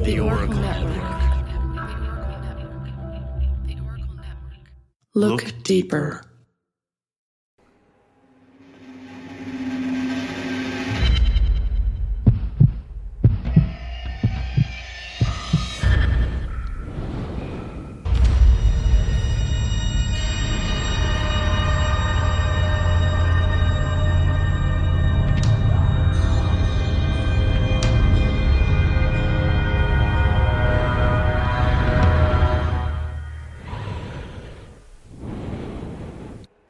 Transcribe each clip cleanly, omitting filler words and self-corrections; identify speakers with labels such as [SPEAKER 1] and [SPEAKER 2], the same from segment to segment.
[SPEAKER 1] The Oracle Network. Look deeper.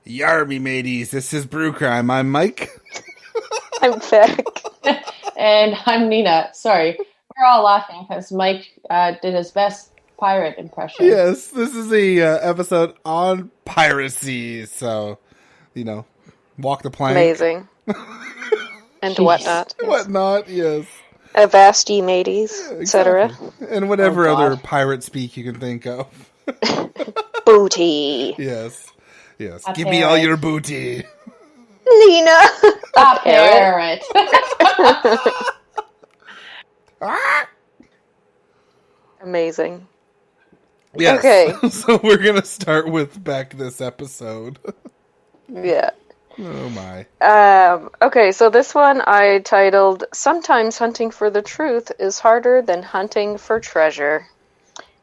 [SPEAKER 2] Yarby mateys, this is Brew Crime. I'm Mike.
[SPEAKER 3] I'm Beck.
[SPEAKER 4] And I'm Nina. Sorry, we're all laughing because Mike did his best pirate impression.
[SPEAKER 2] Yes, this is a episode on piracy, so, walk the plank.
[SPEAKER 3] Amazing. And whatnot. Yes.
[SPEAKER 2] Whatnot, yes.
[SPEAKER 3] Avast mateys, etc.
[SPEAKER 2] Exactly. And whatever other pirate speak you can think of.
[SPEAKER 3] Booty.
[SPEAKER 2] Yes. Give me all your booty.
[SPEAKER 3] Nina.
[SPEAKER 4] A parrot.
[SPEAKER 3] Amazing.
[SPEAKER 2] Yes.
[SPEAKER 3] Okay.
[SPEAKER 2] So we're going to start with back this episode.
[SPEAKER 3] Yeah.
[SPEAKER 2] Oh my.
[SPEAKER 3] Okay, so this one I titled, Sometimes Hunting for the Truth is Harder Than Hunting for Treasure.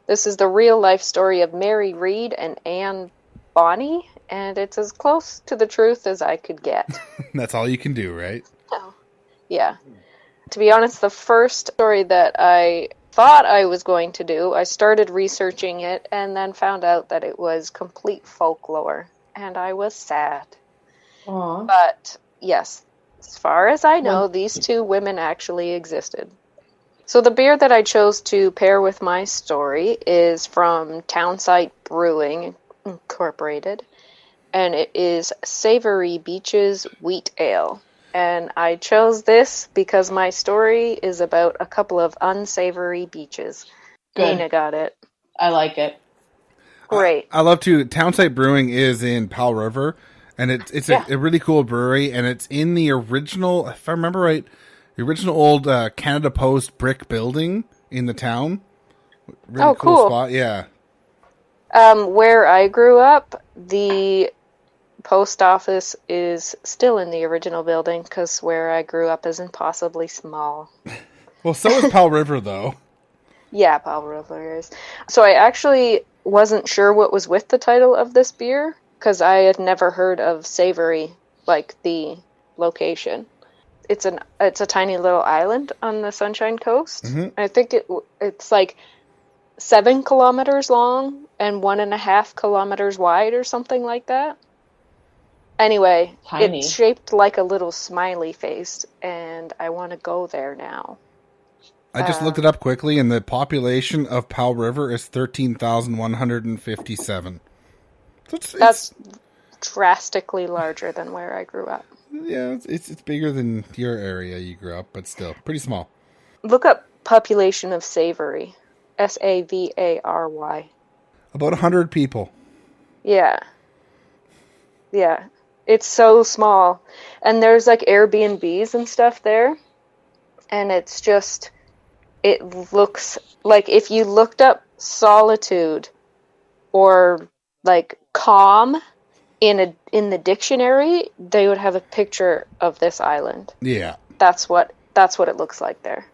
[SPEAKER 3] This is the real life story of Mary Reed and Anne Bonny, and it's as close to the truth as I could get.
[SPEAKER 2] That's all you can do, right?
[SPEAKER 3] Oh. Yeah. To be honest, the first story that I thought I was going to do, I started researching it and then found out that it was complete folklore, and I was sad.
[SPEAKER 4] Aww.
[SPEAKER 3] But, yes, as far as I know, these two women actually existed. So the beer that I chose to pair with my story is from Townsite Brewing Incorporated, and it is Savory Beaches Wheat Ale. And I chose this because my story is about a couple of unsavory beaches.
[SPEAKER 4] Good.
[SPEAKER 3] Nina got it.
[SPEAKER 4] I like it.
[SPEAKER 3] Great.
[SPEAKER 2] I love to. Townsite Brewing is in Powell River, and it's a really cool brewery, and it's in the original, if I remember right, the original old Canada Post brick building in the town. Really cool spot, yeah.
[SPEAKER 3] Where I grew up, the post office is still in the original building because where I grew up is impossibly small.
[SPEAKER 2] Well, so is Powell River, though.
[SPEAKER 3] Yeah, Powell River is. So I actually wasn't sure what was with the title of this beer because I had never heard of Savory, like the location. It's a tiny little island on the Sunshine Coast. Mm-hmm. I think it's like 7 kilometers long and 1.5 kilometers wide or something like that. Anyway,
[SPEAKER 4] tiny.
[SPEAKER 3] It's shaped like a little smiley face, and I want to go there now.
[SPEAKER 2] I just looked it up quickly, and the population of Powell River is 13,157. So
[SPEAKER 3] that's drastically larger than where I grew up.
[SPEAKER 2] Yeah, it's bigger than your area you grew up, but still pretty small.
[SPEAKER 3] Look up population of Savory. Savary.
[SPEAKER 2] About 100 people.
[SPEAKER 3] Yeah. Yeah. It's so small. And there's like Airbnbs and stuff there. And it's just, it looks like if you looked up solitude or like calm in the dictionary, they would have a picture of this island.
[SPEAKER 2] Yeah.
[SPEAKER 3] That's what it looks like there.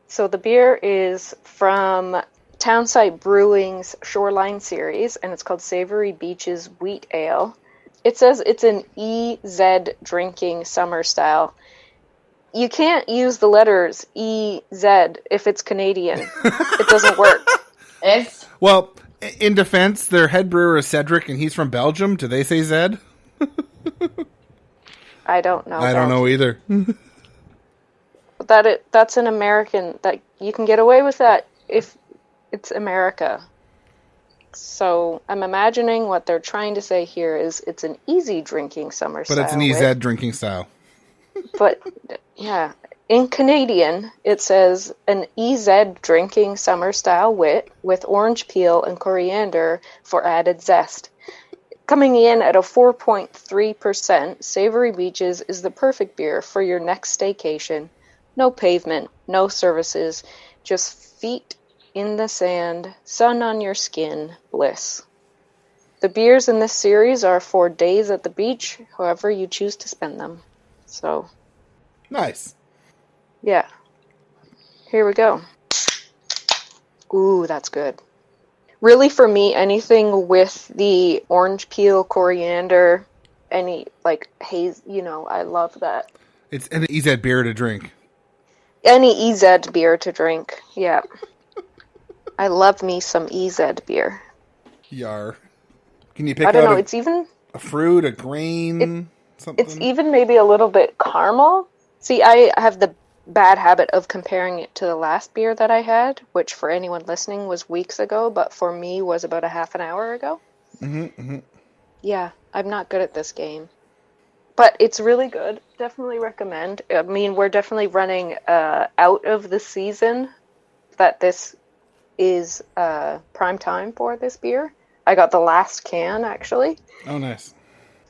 [SPEAKER 3] So the beer is from Townsite Brewing's Shoreline series, and it's called Savory Beaches Wheat Ale. It says it's an EZ drinking summer style. You can't use the letters EZ if it's Canadian. It doesn't work.
[SPEAKER 2] Well, in defense, their head brewer is Cedric, and he's from Belgium. Do they say Zed?
[SPEAKER 3] I don't know.
[SPEAKER 2] I don't know either.
[SPEAKER 3] That's an American, that you can get away with that if it's America. So I'm imagining what they're trying to say here is it's an easy drinking summer style.
[SPEAKER 2] But it's an EZ drinking style.
[SPEAKER 3] But yeah, in Canadian it says an EZ drinking summer style wit with orange peel and coriander for added zest. Coming in at a 4.3%, Savory Beaches is the perfect beer for your next staycation. No pavement, no services, Just feet in the sand, sun on your skin, bliss. The beers in this series are for days at the beach, however you choose to spend them. So,
[SPEAKER 2] Nice.
[SPEAKER 3] yeah. Here we go. Ooh, that's good. Really, for me, anything with the orange peel, coriander, any, like, haze, I love that.
[SPEAKER 2] It's an EZ beer to drink.
[SPEAKER 3] Any EZ beer to drink, yeah. I love me some EZ beer.
[SPEAKER 2] Yar. Can you pick
[SPEAKER 3] I don't
[SPEAKER 2] out
[SPEAKER 3] know, it's even...
[SPEAKER 2] a fruit, a grain, something?
[SPEAKER 3] It's even maybe a little bit caramel. See, I have the bad habit of comparing it to the last beer that I had, which for anyone listening was weeks ago, but for me was about a half an hour ago. Yeah, I'm not good at this game. But it's really good. Definitely recommend. I mean, we're definitely running out of the season that this is prime time for this beer. I got the last can, actually.
[SPEAKER 2] Oh, nice.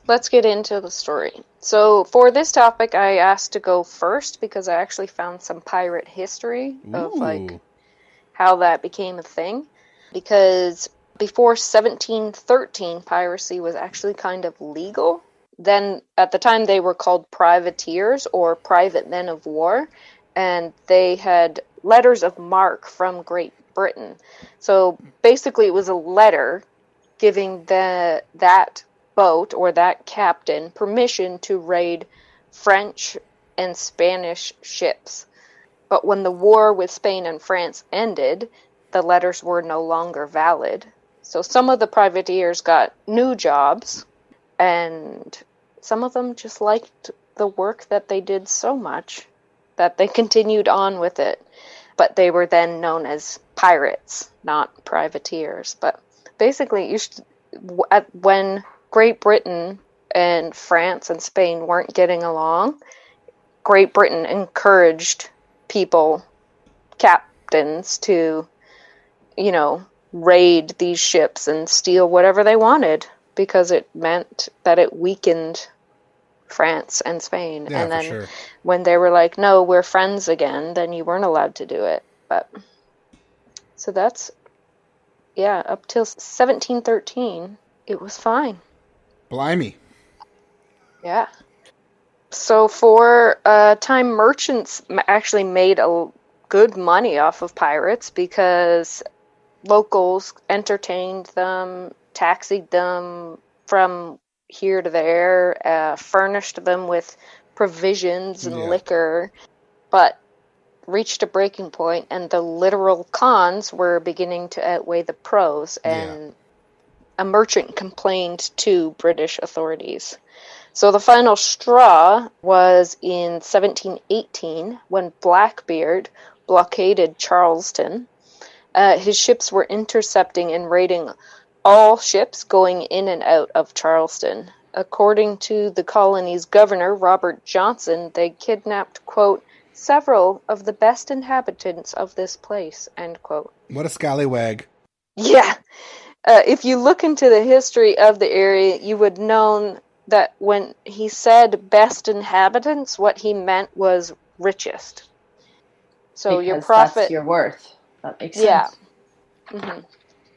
[SPEAKER 3] Let's get into the story. So for this topic, I asked to go first because I actually found some pirate history of like how that became a thing. Because before 1713, piracy was actually kind of legal. Then at the time they were called privateers or private men of war, and they had letters of marque from Great Britain. So basically it was a letter giving that boat or that captain permission to raid French and Spanish ships. But when the war with Spain and France ended, the letters were no longer valid. So some of the privateers got new jobs, and some of them just liked the work that they did so much that they continued on with it. But they were then known as pirates, not privateers. But basically, when Great Britain and France and Spain weren't getting along, Great Britain encouraged captains to, raid these ships and steal whatever they wanted, because it meant that it weakened France and Spain.
[SPEAKER 2] Yeah,
[SPEAKER 3] and then
[SPEAKER 2] sure.
[SPEAKER 3] When they were like, no, we're friends again, then you weren't allowed to do it. But so that's, up till 1713, it was fine.
[SPEAKER 2] Blimey.
[SPEAKER 3] Yeah. So for time, merchants actually made a good money off of pirates because locals entertained them, taxied them from here to there, furnished them with provisions and liquor, but reached a breaking point, and the literal cons were beginning to outweigh the pros, and a merchant complained to British authorities. So the final straw was in 1718 when Blackbeard blockaded Charleston. His ships were intercepting and raiding all ships going in and out of Charleston. According to the colony's governor, Robert Johnson, they kidnapped, quote, several of the best inhabitants of this place, end quote.
[SPEAKER 2] What a scallywag.
[SPEAKER 3] Yeah. If you look into the history of the area, you would know that when he said best inhabitants, what he meant was richest. So
[SPEAKER 4] because
[SPEAKER 3] your profit...
[SPEAKER 4] that's your worth. That makes sense.
[SPEAKER 3] Yeah. Mm-hmm.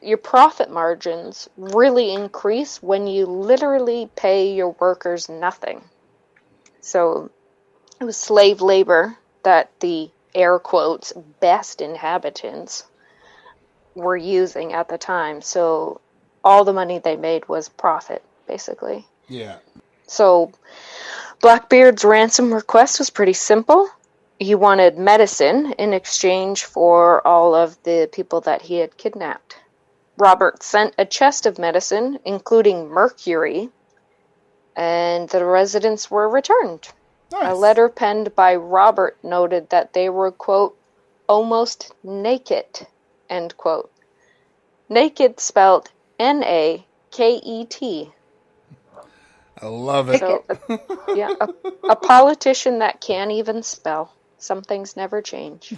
[SPEAKER 3] Your profit margins really increase when you literally pay your workers nothing. So it was slave labor that the air quotes best inhabitants were using at the time. So all the money they made was profit, basically.
[SPEAKER 2] Yeah.
[SPEAKER 3] So Blackbeard's ransom request was pretty simple. He wanted medicine in exchange for all of the people that he had kidnapped. Robert sent a chest of medicine, including mercury, and the residents were returned.
[SPEAKER 2] Nice.
[SPEAKER 3] A letter penned by Robert noted that they were, quote, almost naked, end quote. Naked spelled N-A-K-E-T.
[SPEAKER 2] I love it.
[SPEAKER 3] So, a politician that can't even spell. Some things never change.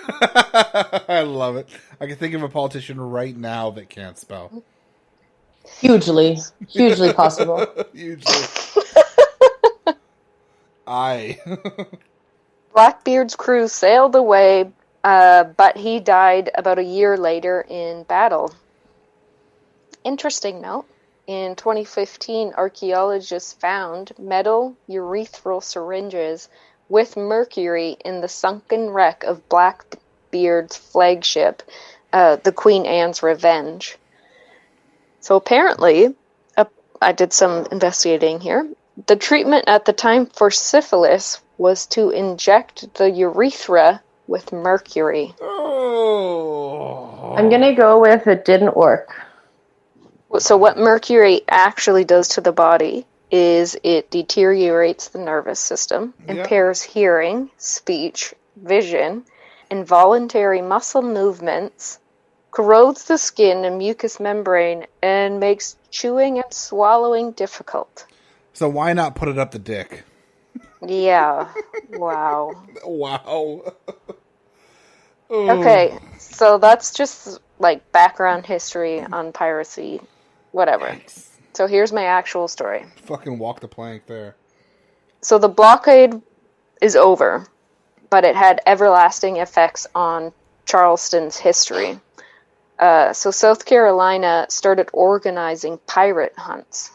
[SPEAKER 2] I love it. I can think of a politician right now that can't spell.
[SPEAKER 4] Hugely possible.
[SPEAKER 2] Hugely.
[SPEAKER 3] Blackbeard's crew sailed away but he died about a year later in battle. Interesting note, in 2015, archaeologists found metal urethral syringes with mercury in the sunken wreck of Blackbeard's flagship, the Queen Anne's Revenge. So apparently, I did some investigating here. The treatment at the time for syphilis was to inject the urethra with mercury.
[SPEAKER 2] Oh.
[SPEAKER 4] I'm going to go with it didn't work.
[SPEAKER 3] So what mercury actually does to the body is it deteriorates the nervous system, impairs hearing, speech, vision, involuntary muscle movements, corrodes the skin and mucous membrane, and makes chewing and swallowing difficult.
[SPEAKER 2] So why not put it up the dick?
[SPEAKER 3] Yeah. Wow.
[SPEAKER 2] Wow.
[SPEAKER 3] Okay, so that's just like background history on piracy, whatever.
[SPEAKER 2] Thanks.
[SPEAKER 3] So here's my actual story.
[SPEAKER 2] Fucking walk the plank there.
[SPEAKER 3] So the blockade is over, but it had everlasting effects on Charleston's history. So South Carolina started organizing pirate hunts.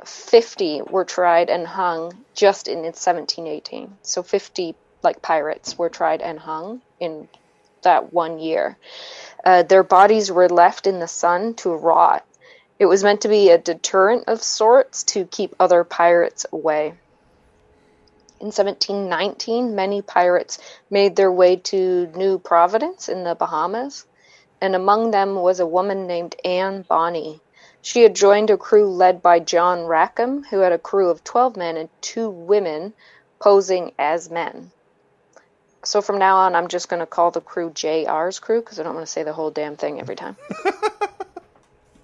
[SPEAKER 3] 50 were tried and hung just in 1718. So 50 pirates were tried and hung in that 1 year. Their bodies were left in the sun to rot. It was meant to be a deterrent of sorts to keep other pirates away. In 1719, many pirates made their way to New Providence in the Bahamas, and among them was a woman named Anne Bonny. She had joined a crew led by John Rackham, who had a crew of 12 men and 2 women posing as men. So from now on, I'm just going to call the crew JR's crew, because I don't want to say the whole damn thing every time.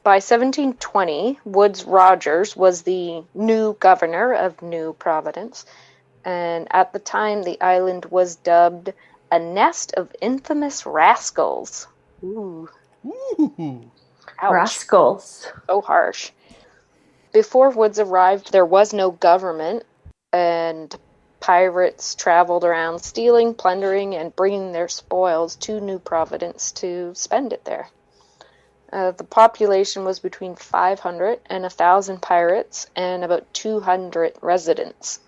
[SPEAKER 3] By 1720, Woodes Rogers was the new governor of New Providence, and at the time the island was dubbed a nest of infamous rascals. Ooh.
[SPEAKER 2] Ooh.
[SPEAKER 3] Ouch.
[SPEAKER 4] Rascals.
[SPEAKER 3] So harsh. Before Woodes arrived, there was no government, and pirates traveled around stealing, plundering, and bringing their spoils to New Providence to spend it there. The population was between 500 and 1,000 pirates and about 200 residents.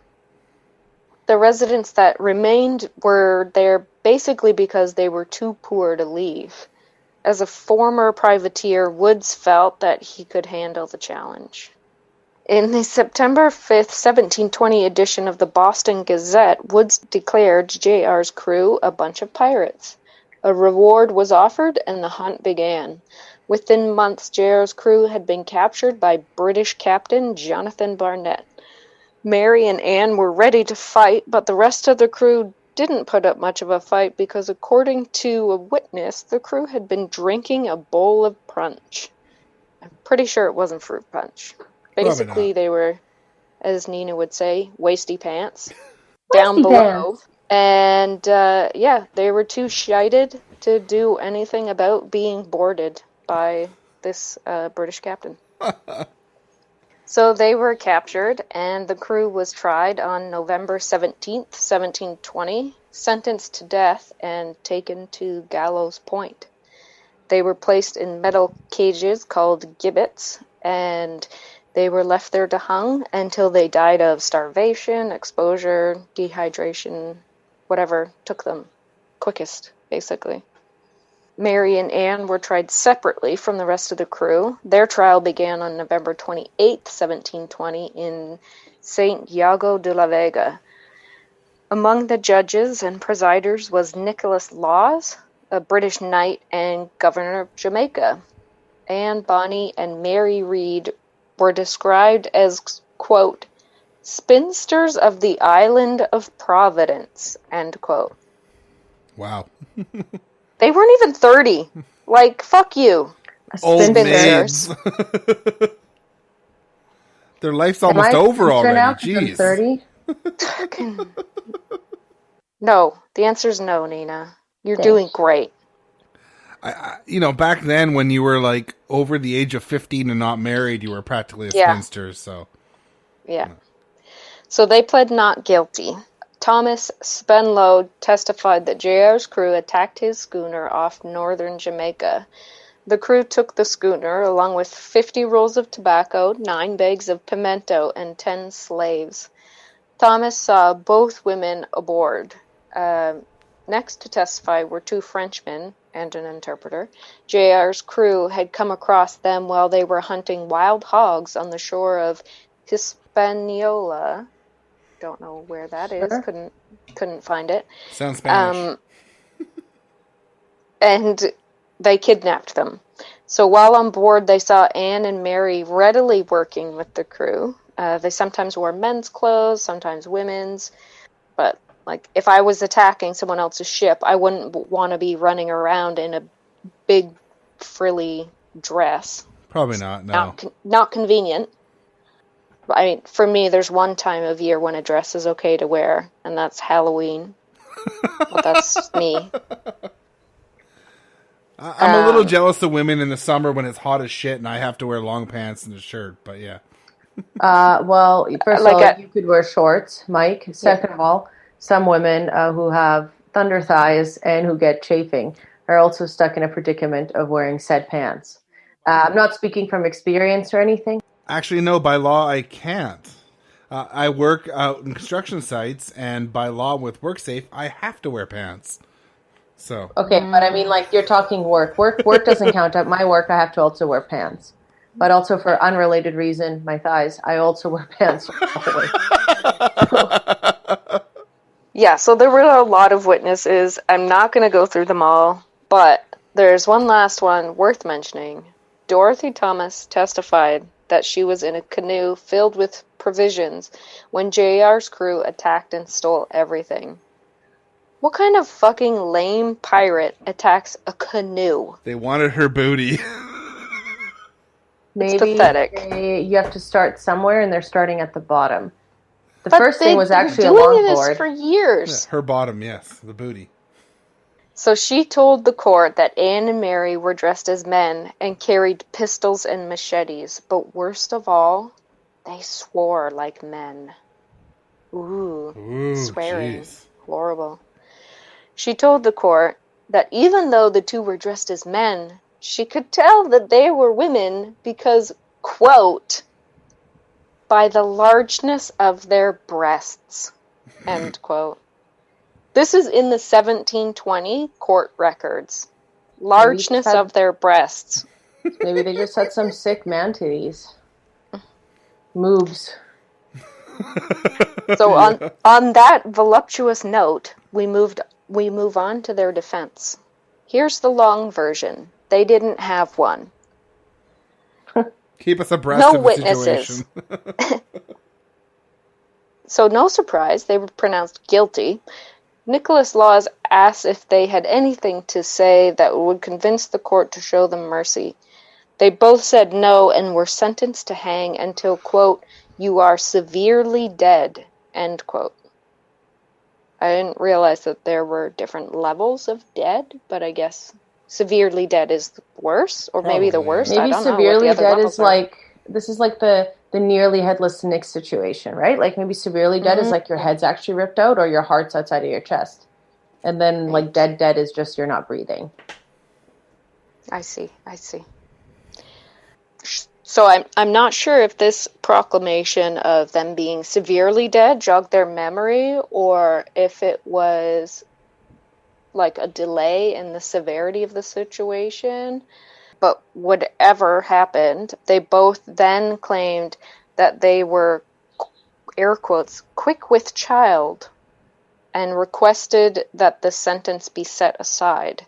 [SPEAKER 3] The residents that remained were there basically because they were too poor to leave. As a former privateer, Woodes felt that he could handle the challenge. In the September 5th, 1720 edition of the Boston Gazette, Woodes declared JR's crew a bunch of pirates. A reward was offered and the hunt began. Within months, JR's crew had been captured by British Captain Jonathan Barnett. Mary and Anne were ready to fight, but the rest of the crew didn't put up much of a fight because, according to a witness, the crew had been drinking a bowl of punch. I'm pretty sure it wasn't fruit punch. Basically, they were, as Nina would say, wasty pants down below. And, they were too shited to do anything about being boarded by this British captain. So they were captured, and the crew was tried on November 17th, 1720, sentenced to death, and taken to Gallows Point. They were placed in metal cages called gibbets, and they were left there to hang until they died of starvation, exposure, dehydration, whatever took them quickest, basically. Mary and Anne were tried separately from the rest of the crew. Their trial began on November 28th, 1720, in St. Iago de la Vega. Among the judges and presiders was Nicholas Laws, a British knight and governor of Jamaica. Anne Bonny and Mary Read were described as, quote, spinsters of the island of Providence, end quote.
[SPEAKER 2] Wow.
[SPEAKER 3] They weren't even 30. Fuck you.
[SPEAKER 2] Old
[SPEAKER 3] Spinsters.
[SPEAKER 2] Their life's almost over already.
[SPEAKER 4] Now,
[SPEAKER 2] Jeez.
[SPEAKER 4] 30?
[SPEAKER 3] No. The answer's no, Nina. You're
[SPEAKER 4] Thanks.
[SPEAKER 3] doing great.
[SPEAKER 2] Back then when you were over the age of 15 and not married, you were practically a spinster, so.
[SPEAKER 3] Yeah. So they pled not guilty. Thomas Spenlow testified that JR's crew attacked his schooner off northern Jamaica. The crew took the schooner along with 50 rolls of tobacco, 9 bags of pimento, and 10 slaves. Thomas saw both women aboard. Next to testify were 2 Frenchmen and an interpreter. JR's crew had come across them while they were hunting wild hogs on the shore of Hispaniola. Don't know where that is. Couldn't find it.
[SPEAKER 2] Sounds Spanish.
[SPEAKER 3] And they kidnapped them. So while on board, they saw Anne and Mary readily working with the crew. They sometimes wore men's clothes, sometimes women's. But, like, if I was attacking someone else's ship, I wouldn't want to be running around in a big, frilly dress.
[SPEAKER 2] Probably not, no.
[SPEAKER 3] Not convenient. I mean, for me, there's one time of year when a dress is okay to wear, and that's Halloween. But that's me.
[SPEAKER 2] I'm a little jealous of women in the summer when it's hot as shit and I have to wear long pants and a shirt, but yeah.
[SPEAKER 4] Well, first of all, you could wear shorts, Mike. Second of all, some women who have thunder thighs and who get chafing are also stuck in a predicament of wearing said pants. I'm not speaking from experience or anything.
[SPEAKER 2] Actually, no, by law, I can't. I work out in construction sites, and by law with WorkSafe, I have to wear pants. So
[SPEAKER 4] okay, but I mean, like, you're talking work. Work doesn't count. At my work, I have to also wear pants. But also for unrelated reason, my thighs, I also wear pants.
[SPEAKER 3] Yeah, so there were a lot of witnesses. I'm not going to go through them all, but there's one last one worth mentioning. Dorothy Thomas testified that she was in a canoe filled with provisions when JR's crew attacked and stole everything. What kind of fucking lame pirate attacks a canoe?
[SPEAKER 2] They wanted her booty.
[SPEAKER 4] Maybe
[SPEAKER 3] it's pathetic.
[SPEAKER 4] You have to start somewhere, and they're starting at the bottom. The first thing was actually a
[SPEAKER 3] longboard. Doing
[SPEAKER 4] longboard.
[SPEAKER 3] this for years.
[SPEAKER 2] Yeah, her bottom, yes, the booty.
[SPEAKER 3] So she told the court that Anne and Mary were dressed as men and carried pistols and machetes, but worst of all, they swore like men. Ooh swearing. Geez. Horrible. She told the court that even though the 2 were dressed as men, she could tell that they were women because, quote, by the largeness of their breasts, end quote. This is in the 1720 court records. Largeness of their breasts.
[SPEAKER 4] Maybe they just had some sick man titties. Moves.
[SPEAKER 3] So on that voluptuous note, we move on to their defense. Here's the long version. They didn't have one.
[SPEAKER 2] Keep us abreast of the
[SPEAKER 3] witnesses.
[SPEAKER 2] situation.
[SPEAKER 3] So no surprise, they were pronounced guilty. Nicholas Laws asked if they had anything to say that would convince the court to show them mercy. They both said no and were sentenced to hang until, quote, you are severely dead, end quote. I didn't realize that there were different levels of dead, but I guess severely dead is worse, or maybe the worst.
[SPEAKER 4] Maybe
[SPEAKER 3] I don't
[SPEAKER 4] severely
[SPEAKER 3] know what the other
[SPEAKER 4] dead is like, this is like the nearly headless Nick situation, right? Like maybe severely dead is like your head's actually ripped out or your heart's outside of your chest. And then like dead is just you're not breathing.
[SPEAKER 3] I see. So I'm not sure if this proclamation of them being severely dead jogged their memory or if it was like a delay in the severity of the situation. But whatever happened, they both then claimed that they were, air quotes, quick with child and requested that the sentence be set aside.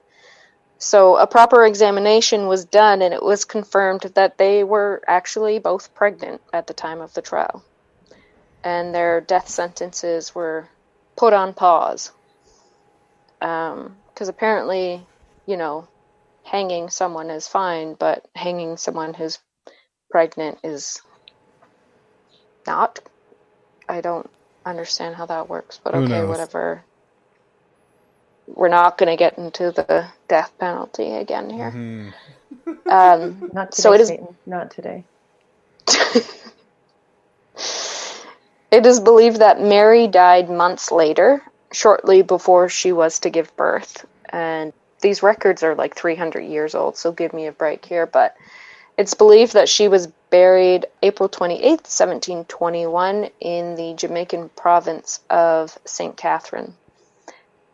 [SPEAKER 3] So a proper examination was done and it was confirmed that they were actually both pregnant at the time of the trial. And their death sentences were put on pause. Because apparently, hanging someone is fine, but hanging someone who's pregnant is not. I don't understand how that works, but okay, whatever. We're not going to get into the death penalty again here.
[SPEAKER 4] Not today, so it is Satan. Not today.
[SPEAKER 3] It is believed that Mary died months later, shortly before she was to give birth. And these records are like 300 years old, so give me a break here. But it's believed that she was buried April 28th, 1721, in the Jamaican province of St. Catherine.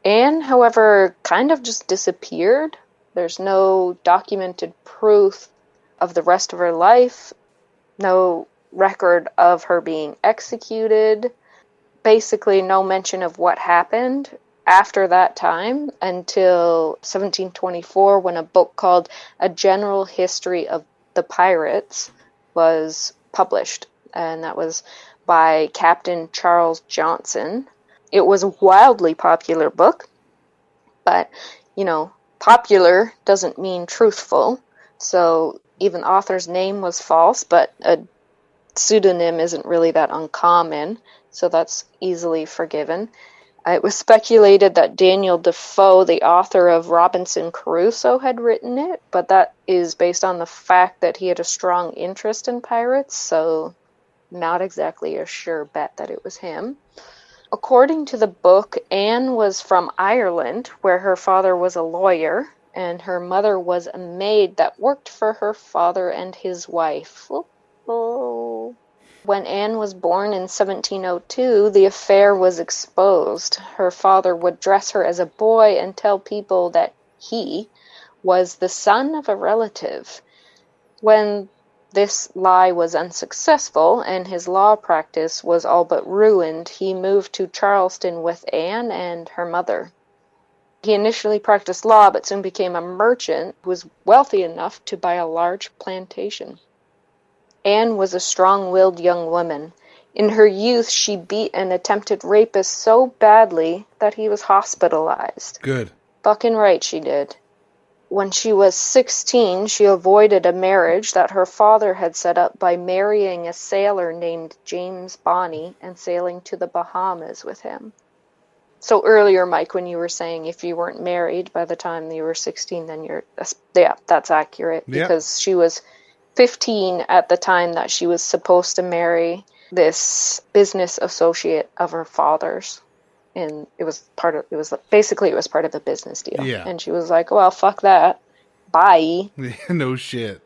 [SPEAKER 3] Anne, however, kind of just disappeared. There's no documented proof of the rest of her life, no record of her being executed, basically no mention of what happened after that time until 1724, when a book called A General History of the Pirates was published, and that was by Captain Charles Johnson. It was a wildly popular book, but, popular doesn't mean truthful, so even the author's name was false, but a pseudonym isn't really that uncommon, so that's easily forgiven. It was speculated that Daniel Defoe, the author of Robinson Crusoe, had written it, but that is based on the fact that he had a strong interest in pirates, so not exactly a sure bet that it was him. According to the book, Anne was from Ireland, where her father was a lawyer, and her mother was a maid that worked for her father and his wife. When Anne was born in 1702, the affair was exposed. Her father would dress her as a boy and tell people that he was the son of a relative. When this lie was unsuccessful and his law practice was all but ruined, he moved to Charleston with Anne and her mother. He initially practiced law, but soon became a merchant who was wealthy enough to buy a large plantation. Anne was a strong-willed young woman. In her youth, she beat an attempted rapist so badly that he was hospitalized.
[SPEAKER 2] Good.
[SPEAKER 3] Fucking right she did. When she was 16, she avoided a marriage that her father had set up by marrying a sailor named James Bonny and sailing to the Bahamas with him. So earlier, Mike, when you were saying if you weren't married by the time you were 16, then that's accurate.
[SPEAKER 2] Yeah.
[SPEAKER 3] Because she was 15 at the time that she was supposed to marry this business associate of her father's. And it was part of a business deal.
[SPEAKER 2] Yeah.
[SPEAKER 3] And she was like, well, fuck that. Bye.
[SPEAKER 2] No shit.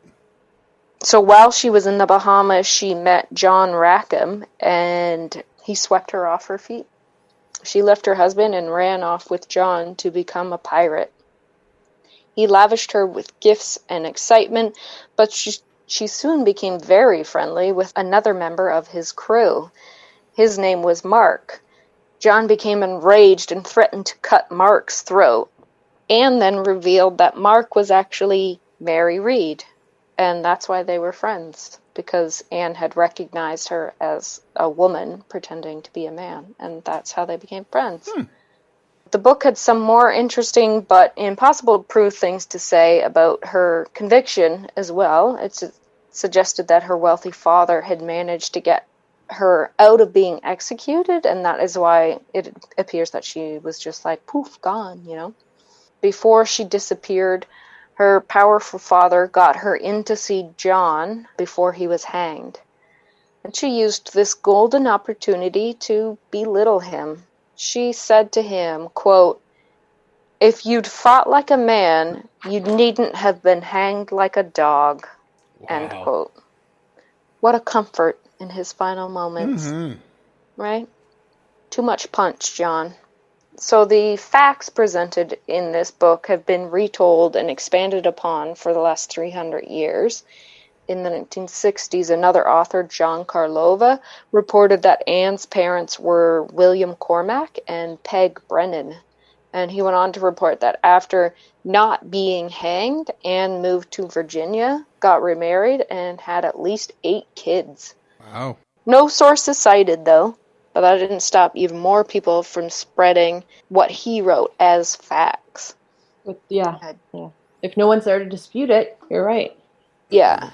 [SPEAKER 3] So while she was in the Bahamas, she met John Rackham, and he swept her off her feet. She left her husband and ran off with John to become a pirate. He lavished her with gifts and excitement, but she soon became very friendly with another member of his crew. His name was Mark. John became enraged and threatened to cut Mark's throat. Anne then revealed that Mark was actually Mary Read, and that's why they were friends, because Anne had recognized her as a woman pretending to be a man, and that's how they became friends. The book had some more interesting but impossible to prove things to say about her conviction as well. It suggested that her wealthy father had managed to get her out of being executed, and that is why it appears that she was just like, poof, gone, Before she disappeared, her powerful father got her in to see John before he was hanged. And she used this golden opportunity to belittle him. She said to him, quote, "If you'd fought like a man, you needn't have been hanged like a dog."
[SPEAKER 2] Wow.
[SPEAKER 3] End quote. What a comfort in his final moments.
[SPEAKER 2] Mm-hmm.
[SPEAKER 3] Right? Too much punch, John. So the facts presented in this book have been retold and expanded upon for the last 300 years. In the 1960s, another author, John Karlova, reported that Anne's parents were William Cormack and Peg Brennan. And he went on to report that after not being hanged, Anne moved to Virginia, got remarried, and had at least 8 kids.
[SPEAKER 2] Wow.
[SPEAKER 3] No sources cited, though, but that didn't stop even more people from spreading what he wrote as facts.
[SPEAKER 4] Yeah. If no one's there to dispute it, you're right.
[SPEAKER 3] Yeah.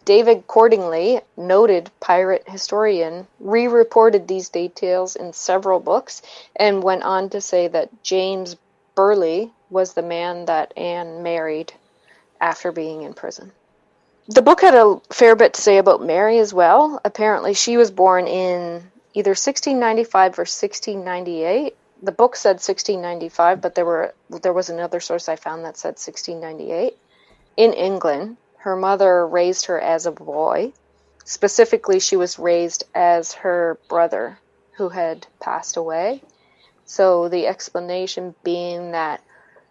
[SPEAKER 3] David Cordingley, noted pirate historian, re-reported these details in several books and went on to say that James Burleigh was the man that Anne married after being in prison. The book had a fair bit to say about Mary as well. Apparently she was born in either 1695 or 1698. The book said 1695, but there was another source I found that said 1698. In England, her mother raised her as a boy. Specifically, she was raised as her brother, who had passed away. So the explanation being that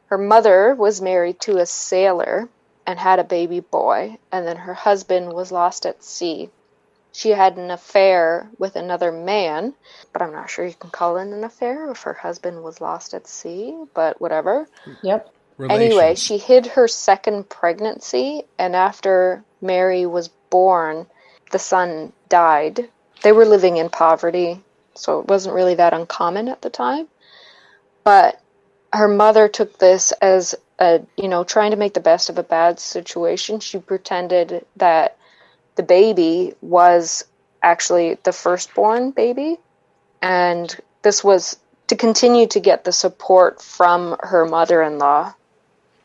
[SPEAKER 3] her mother was married to a sailor and had a baby boy, and then her husband was lost at sea. She had an affair with another man, but I'm not sure you can call it an affair if her husband was lost at sea, but whatever.
[SPEAKER 4] Yep.
[SPEAKER 3] Anyway, she hid her second pregnancy, and after Mary was born, the son died. They were living in poverty, so it wasn't really that uncommon at the time. But her mother took this as trying to make the best of a bad situation. She pretended that the baby was actually the firstborn baby, and this was to continue to get the support from her mother-in-law.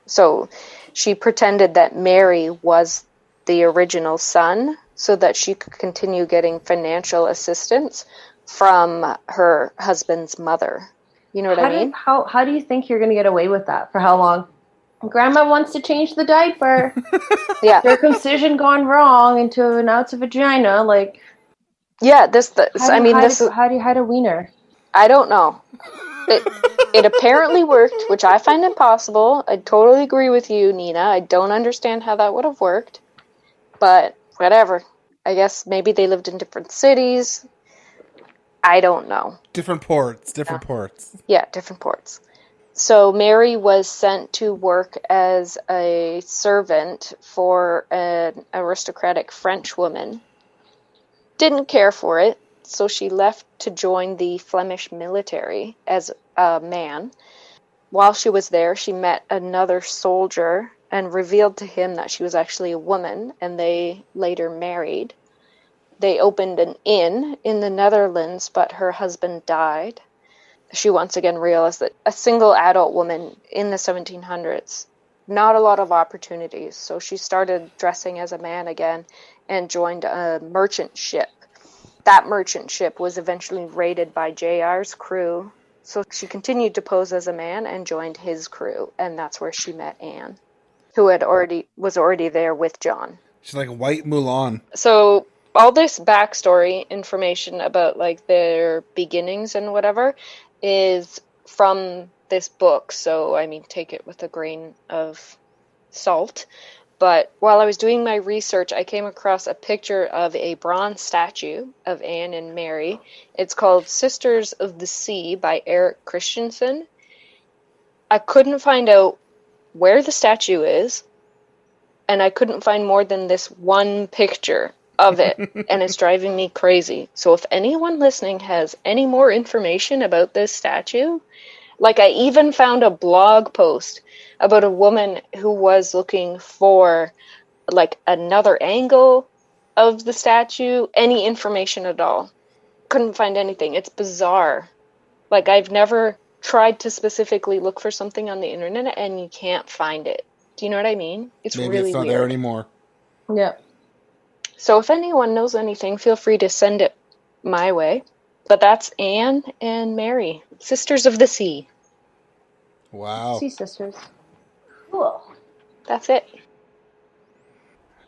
[SPEAKER 3] So she pretended that Mary was the original son so that she could continue getting financial assistance from her husband's mother. You know what I mean?
[SPEAKER 4] How do you think you're going to get away with that? For how long? Grandma wants to change the diaper.
[SPEAKER 3] Yeah.
[SPEAKER 4] Circumcision gone wrong now it's a vagina. Like,
[SPEAKER 3] yeah,
[SPEAKER 4] how do you hide a wiener?
[SPEAKER 3] I don't know. It apparently worked, which I find impossible. I totally agree with you, Nina. I don't understand how that would have worked. But whatever. I guess maybe they lived in different cities. I don't know.
[SPEAKER 2] Different ports.
[SPEAKER 3] Yeah, different ports. So Mary was sent to work as a servant for an aristocratic French woman. Didn't care for it, so she left to join the Flemish military as a man. While she was there, she met another soldier and revealed to him that she was actually a woman, and they later married. They opened an inn in the Netherlands, but her husband died. She once again realized that a single adult woman in the 1700s, not a lot of opportunities. So she started dressing as a man again and joined a merchant ship. That merchant ship was eventually raided by JR's crew. So she continued to pose as a man and joined his crew. And that's where she met Anne, who was already there with John.
[SPEAKER 2] She's like white Mulan.
[SPEAKER 3] So all this backstory information about like their beginnings and whatever is from this book, so I mean take it with a grain of salt. But while I was doing my research, I came across a picture of a bronze statue of Anne and Mary. It's called Sisters of the Sea by Eric Christensen. I couldn't find out where the statue is, and I couldn't find more than this one picture of it, and it's driving me crazy. So if anyone listening has any more information about this statue, like I even found a blog post about a woman who was looking for like another angle of the statue, any information at all. Couldn't find anything. It's bizarre. Like I've never tried to specifically look for something on the internet and you can't find it. Do you know what I mean? It's
[SPEAKER 2] Maybe
[SPEAKER 3] really
[SPEAKER 2] it's not
[SPEAKER 3] weird.
[SPEAKER 2] there anymore.
[SPEAKER 4] Yeah.
[SPEAKER 3] So if anyone knows anything, feel free to send it my way. But that's Anne and Mary, Sisters of the Sea.
[SPEAKER 2] Wow.
[SPEAKER 4] Sea sisters. Cool.
[SPEAKER 3] That's it.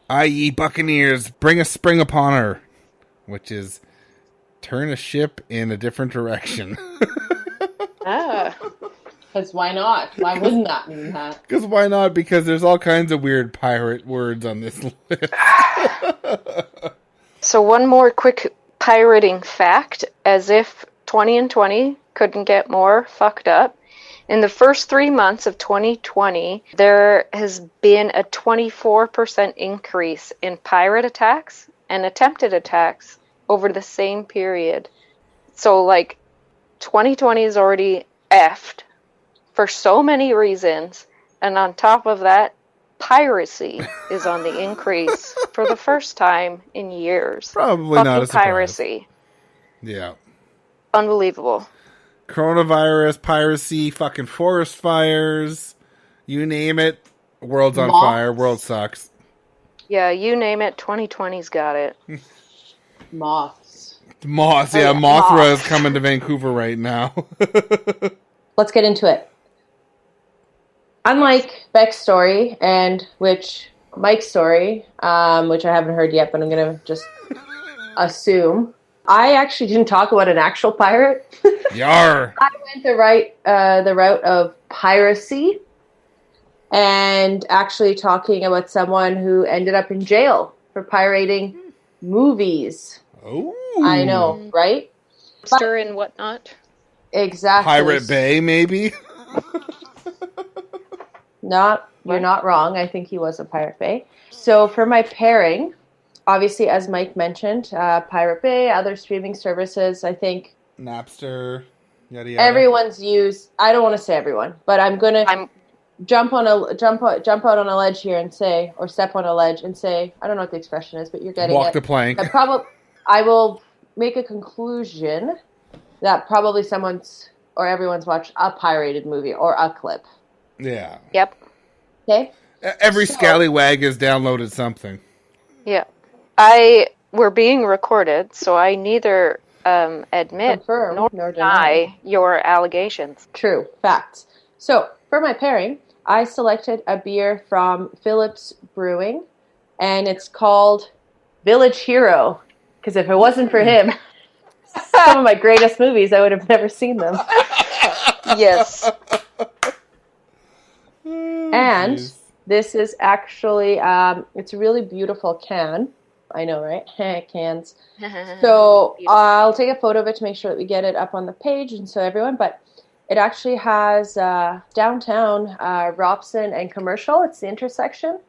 [SPEAKER 2] Aye, ye buccaneers, bring a spring upon her. Which is turn a ship in a different direction.
[SPEAKER 4] Because why not? Why wouldn't that mean that?
[SPEAKER 2] Because why not? Because there's all kinds of weird pirate words on this list.
[SPEAKER 3] So one more quick pirating fact, as if 20 and 20 couldn't get more fucked up. In the first 3 months of 2020, there has been a 24% increase in pirate attacks and attempted attacks over the same period. So, like, 2020 is already effed for so many reasons. And on top of that, piracy is on the increase for the first time in years.
[SPEAKER 2] Probably not a surprise.
[SPEAKER 3] Piracy.
[SPEAKER 2] Yeah.
[SPEAKER 3] Unbelievable.
[SPEAKER 2] Coronavirus, piracy, fucking forest fires, you name it, world's on fire, world sucks.
[SPEAKER 3] Yeah, you name it, 2020's got it.
[SPEAKER 4] Moths.
[SPEAKER 2] Moss, yeah, Mothra is coming to Vancouver right now.
[SPEAKER 4] Let's get into it. Unlike Beck's story, and Mike's story, which I haven't heard yet, but I'm going to just assume, I actually didn't talk about an actual pirate.
[SPEAKER 2] Yar!
[SPEAKER 4] I went the route of piracy, and actually talking about someone who ended up in jail for pirating movies.
[SPEAKER 2] Oh,
[SPEAKER 4] I know, right?
[SPEAKER 3] Stir and whatnot.
[SPEAKER 4] Exactly.
[SPEAKER 2] Pirate Bay, maybe.
[SPEAKER 4] You're not wrong. I think he was a Pirate Bay. So for my pairing, obviously, as Mike mentioned, Pirate Bay, other streaming services, I think
[SPEAKER 2] Napster, yada yada.
[SPEAKER 4] everyone's used. I don't want to say everyone, but I'm gonna jump out on a ledge here and say, or step on a ledge and say, I don't know what the expression is, but you're getting
[SPEAKER 2] Walk
[SPEAKER 4] it.
[SPEAKER 2] the plank.
[SPEAKER 4] I will make a conclusion that probably everyone's watched a pirated movie or a clip.
[SPEAKER 2] Yeah.
[SPEAKER 3] Yep.
[SPEAKER 4] Okay.
[SPEAKER 2] Every scallywag has downloaded something.
[SPEAKER 3] Yeah. We're being recorded, so I neither admit
[SPEAKER 4] Confirm,
[SPEAKER 3] nor deny your allegations.
[SPEAKER 4] True. Facts. So, for my pairing, I selected a beer from Phillips Brewing, and it's called Village Hero, because if it wasn't for him, some of my greatest movies, I would have never seen them.
[SPEAKER 3] Yes.
[SPEAKER 4] And this is actually, it's a really beautiful can. I know, right? Cans. So I'll take a photo of it to make sure that we get it up on the page and so everyone, but it actually has downtown Robson and Commercial. It's the intersection.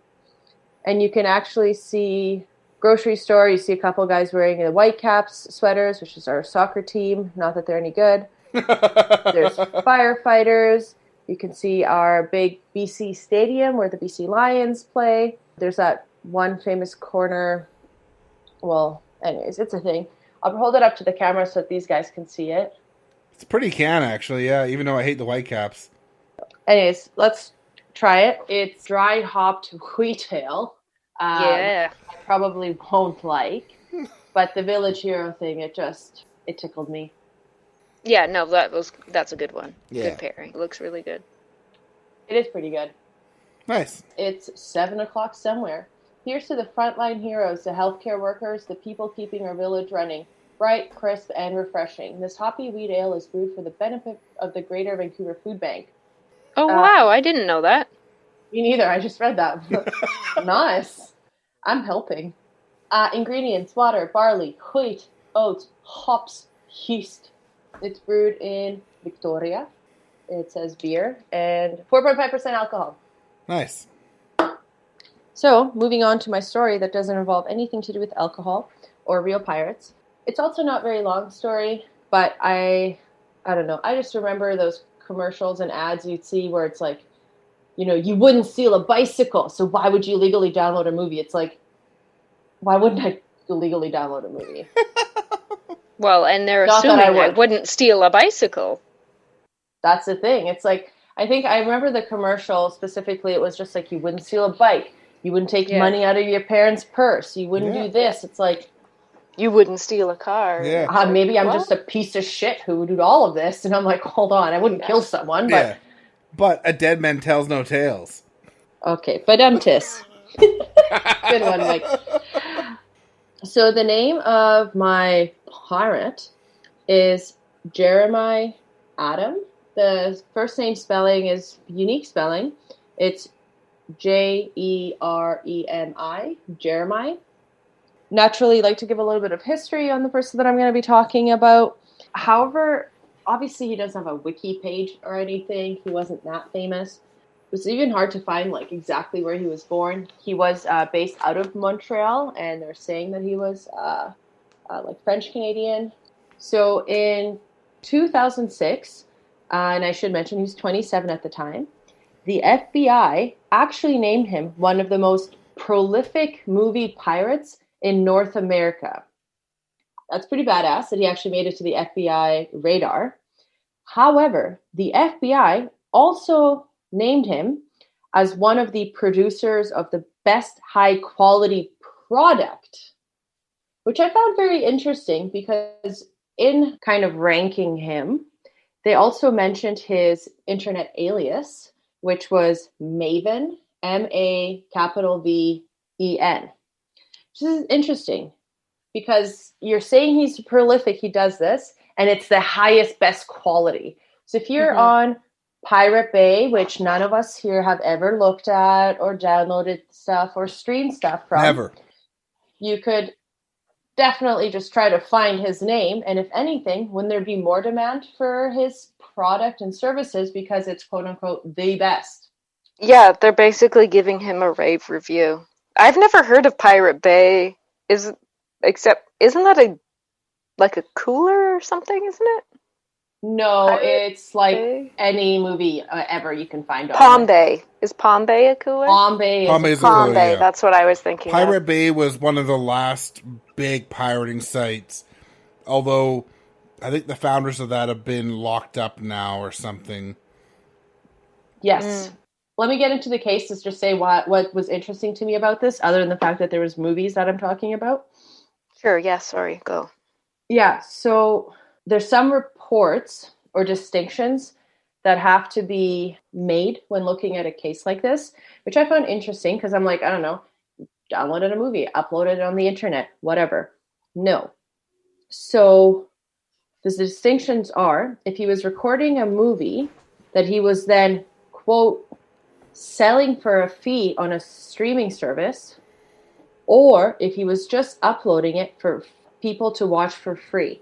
[SPEAKER 4] And you can actually see grocery store. You see a couple guys wearing the Whitecaps sweaters, which is our soccer team. Not that they're any good. There's firefighters. You can see our big BC stadium where the BC Lions play. There's that one famous corner. Well, anyways, it's a thing. I'll hold it up to the camera so that these guys can see it.
[SPEAKER 2] It's a pretty can, actually, yeah, even though I hate the Whitecaps.
[SPEAKER 4] Anyways, let's try it. It's dry hopped wheat ale.
[SPEAKER 3] Yeah.
[SPEAKER 4] I probably won't like. But the Village Hero thing, it tickled me.
[SPEAKER 3] Yeah, no, that's a good one.
[SPEAKER 2] Yeah.
[SPEAKER 3] Good pairing. It looks really good.
[SPEAKER 4] It is pretty good.
[SPEAKER 2] Nice.
[SPEAKER 4] It's 7:00 somewhere. Here's to the frontline heroes, the healthcare workers, the people keeping our village running. Bright, crisp, and refreshing. This hoppy wheat ale is brewed for the benefit of the Greater Vancouver Food Bank.
[SPEAKER 3] Oh, wow, I didn't know that.
[SPEAKER 4] Me neither, I just read that. Nice. I'm helping. Ingredients, water, barley, wheat, oats, hops, yeast. It's brewed in Victoria. It says beer and 4.5% alcohol.
[SPEAKER 2] Nice.
[SPEAKER 4] So, moving on to my story that doesn't involve anything to do with alcohol or real pirates. It's also not a very long story, but I don't know. I just remember those commercials and ads you'd see where it's like, you wouldn't steal a bicycle, so why would you legally download a movie? It's like, why wouldn't I legally download a movie?
[SPEAKER 3] Well, and they're assuming I wouldn't steal a bicycle.
[SPEAKER 4] That's the thing. It's like, I think I remember the commercial specifically. It was just like, you wouldn't steal a bike. You wouldn't take money out of your parents' purse. You wouldn't do this. It's like,
[SPEAKER 3] you wouldn't steal a car.
[SPEAKER 2] Yeah.
[SPEAKER 4] Maybe I'm just a piece of shit who would do all of this. And I'm like, hold on, I wouldn't kill someone. But
[SPEAKER 2] yeah. But a dead man tells no tales.
[SPEAKER 4] Okay, but good one, Mike. So the name of my pirate is Geremi Adam. The first name spelling is unique spelling. It's Jeremi, Geremi. Naturally, like to give a little bit of history on the person that I'm going to be talking about. However, obviously he doesn't have a wiki page or anything. He wasn't that famous. It was even hard to find exactly where he was born. He was based out of Montreal, and they're saying that he was French Canadian. So in 2006, and I should mention he was 27 at the time, the FBI actually named him one of the most prolific movie pirates in North America. That's pretty badass that he actually made it to the FBI radar. However, the FBI also named him as one of the producers of the best high quality product which I found very interesting because in kind of ranking him, they also mentioned his internet alias, which was Maven, Maven, which is interesting because you're saying he's prolific, he does this, and it's the highest, best quality. So if you're on Pirate Bay, which none of us here have ever looked at or downloaded stuff or streamed stuff from,
[SPEAKER 2] Never.
[SPEAKER 4] You could definitely just try to find his name. And if anything, wouldn't there be more demand for his product and services because it's quote unquote the best?
[SPEAKER 3] Yeah, they're basically giving him a rave review. I've never heard of Pirate Bay, isn't that a cooler or something, isn't it?
[SPEAKER 4] No,
[SPEAKER 3] Pirate
[SPEAKER 4] it's like
[SPEAKER 3] Bay?
[SPEAKER 4] Any movie ever you can find on
[SPEAKER 3] Palm Bay. Is Palm Bay a cooler?
[SPEAKER 4] Palm Bay
[SPEAKER 2] is a
[SPEAKER 3] Palm
[SPEAKER 2] cooler,
[SPEAKER 3] Bay,
[SPEAKER 2] yeah.
[SPEAKER 3] that's what I was thinking
[SPEAKER 2] Pirate
[SPEAKER 3] of.
[SPEAKER 2] Bay was one of the last big pirating sites, although I think the founders of that have been locked up now or something.
[SPEAKER 4] Yes. Let me get into the case to just say what was interesting to me about this, other than the fact that there was movies that I'm talking about.
[SPEAKER 3] Sure, yeah, sorry, go.
[SPEAKER 4] Yeah, so there's some reports or distinctions that have to be made when looking at a case like this, which I found interesting because I'm like, I don't know, downloaded a movie, uploaded it on the internet, whatever. No. So the distinctions are, if he was recording a movie that he was then, quote, selling for a fee on a streaming service, or if he was just uploading it for people to watch for free.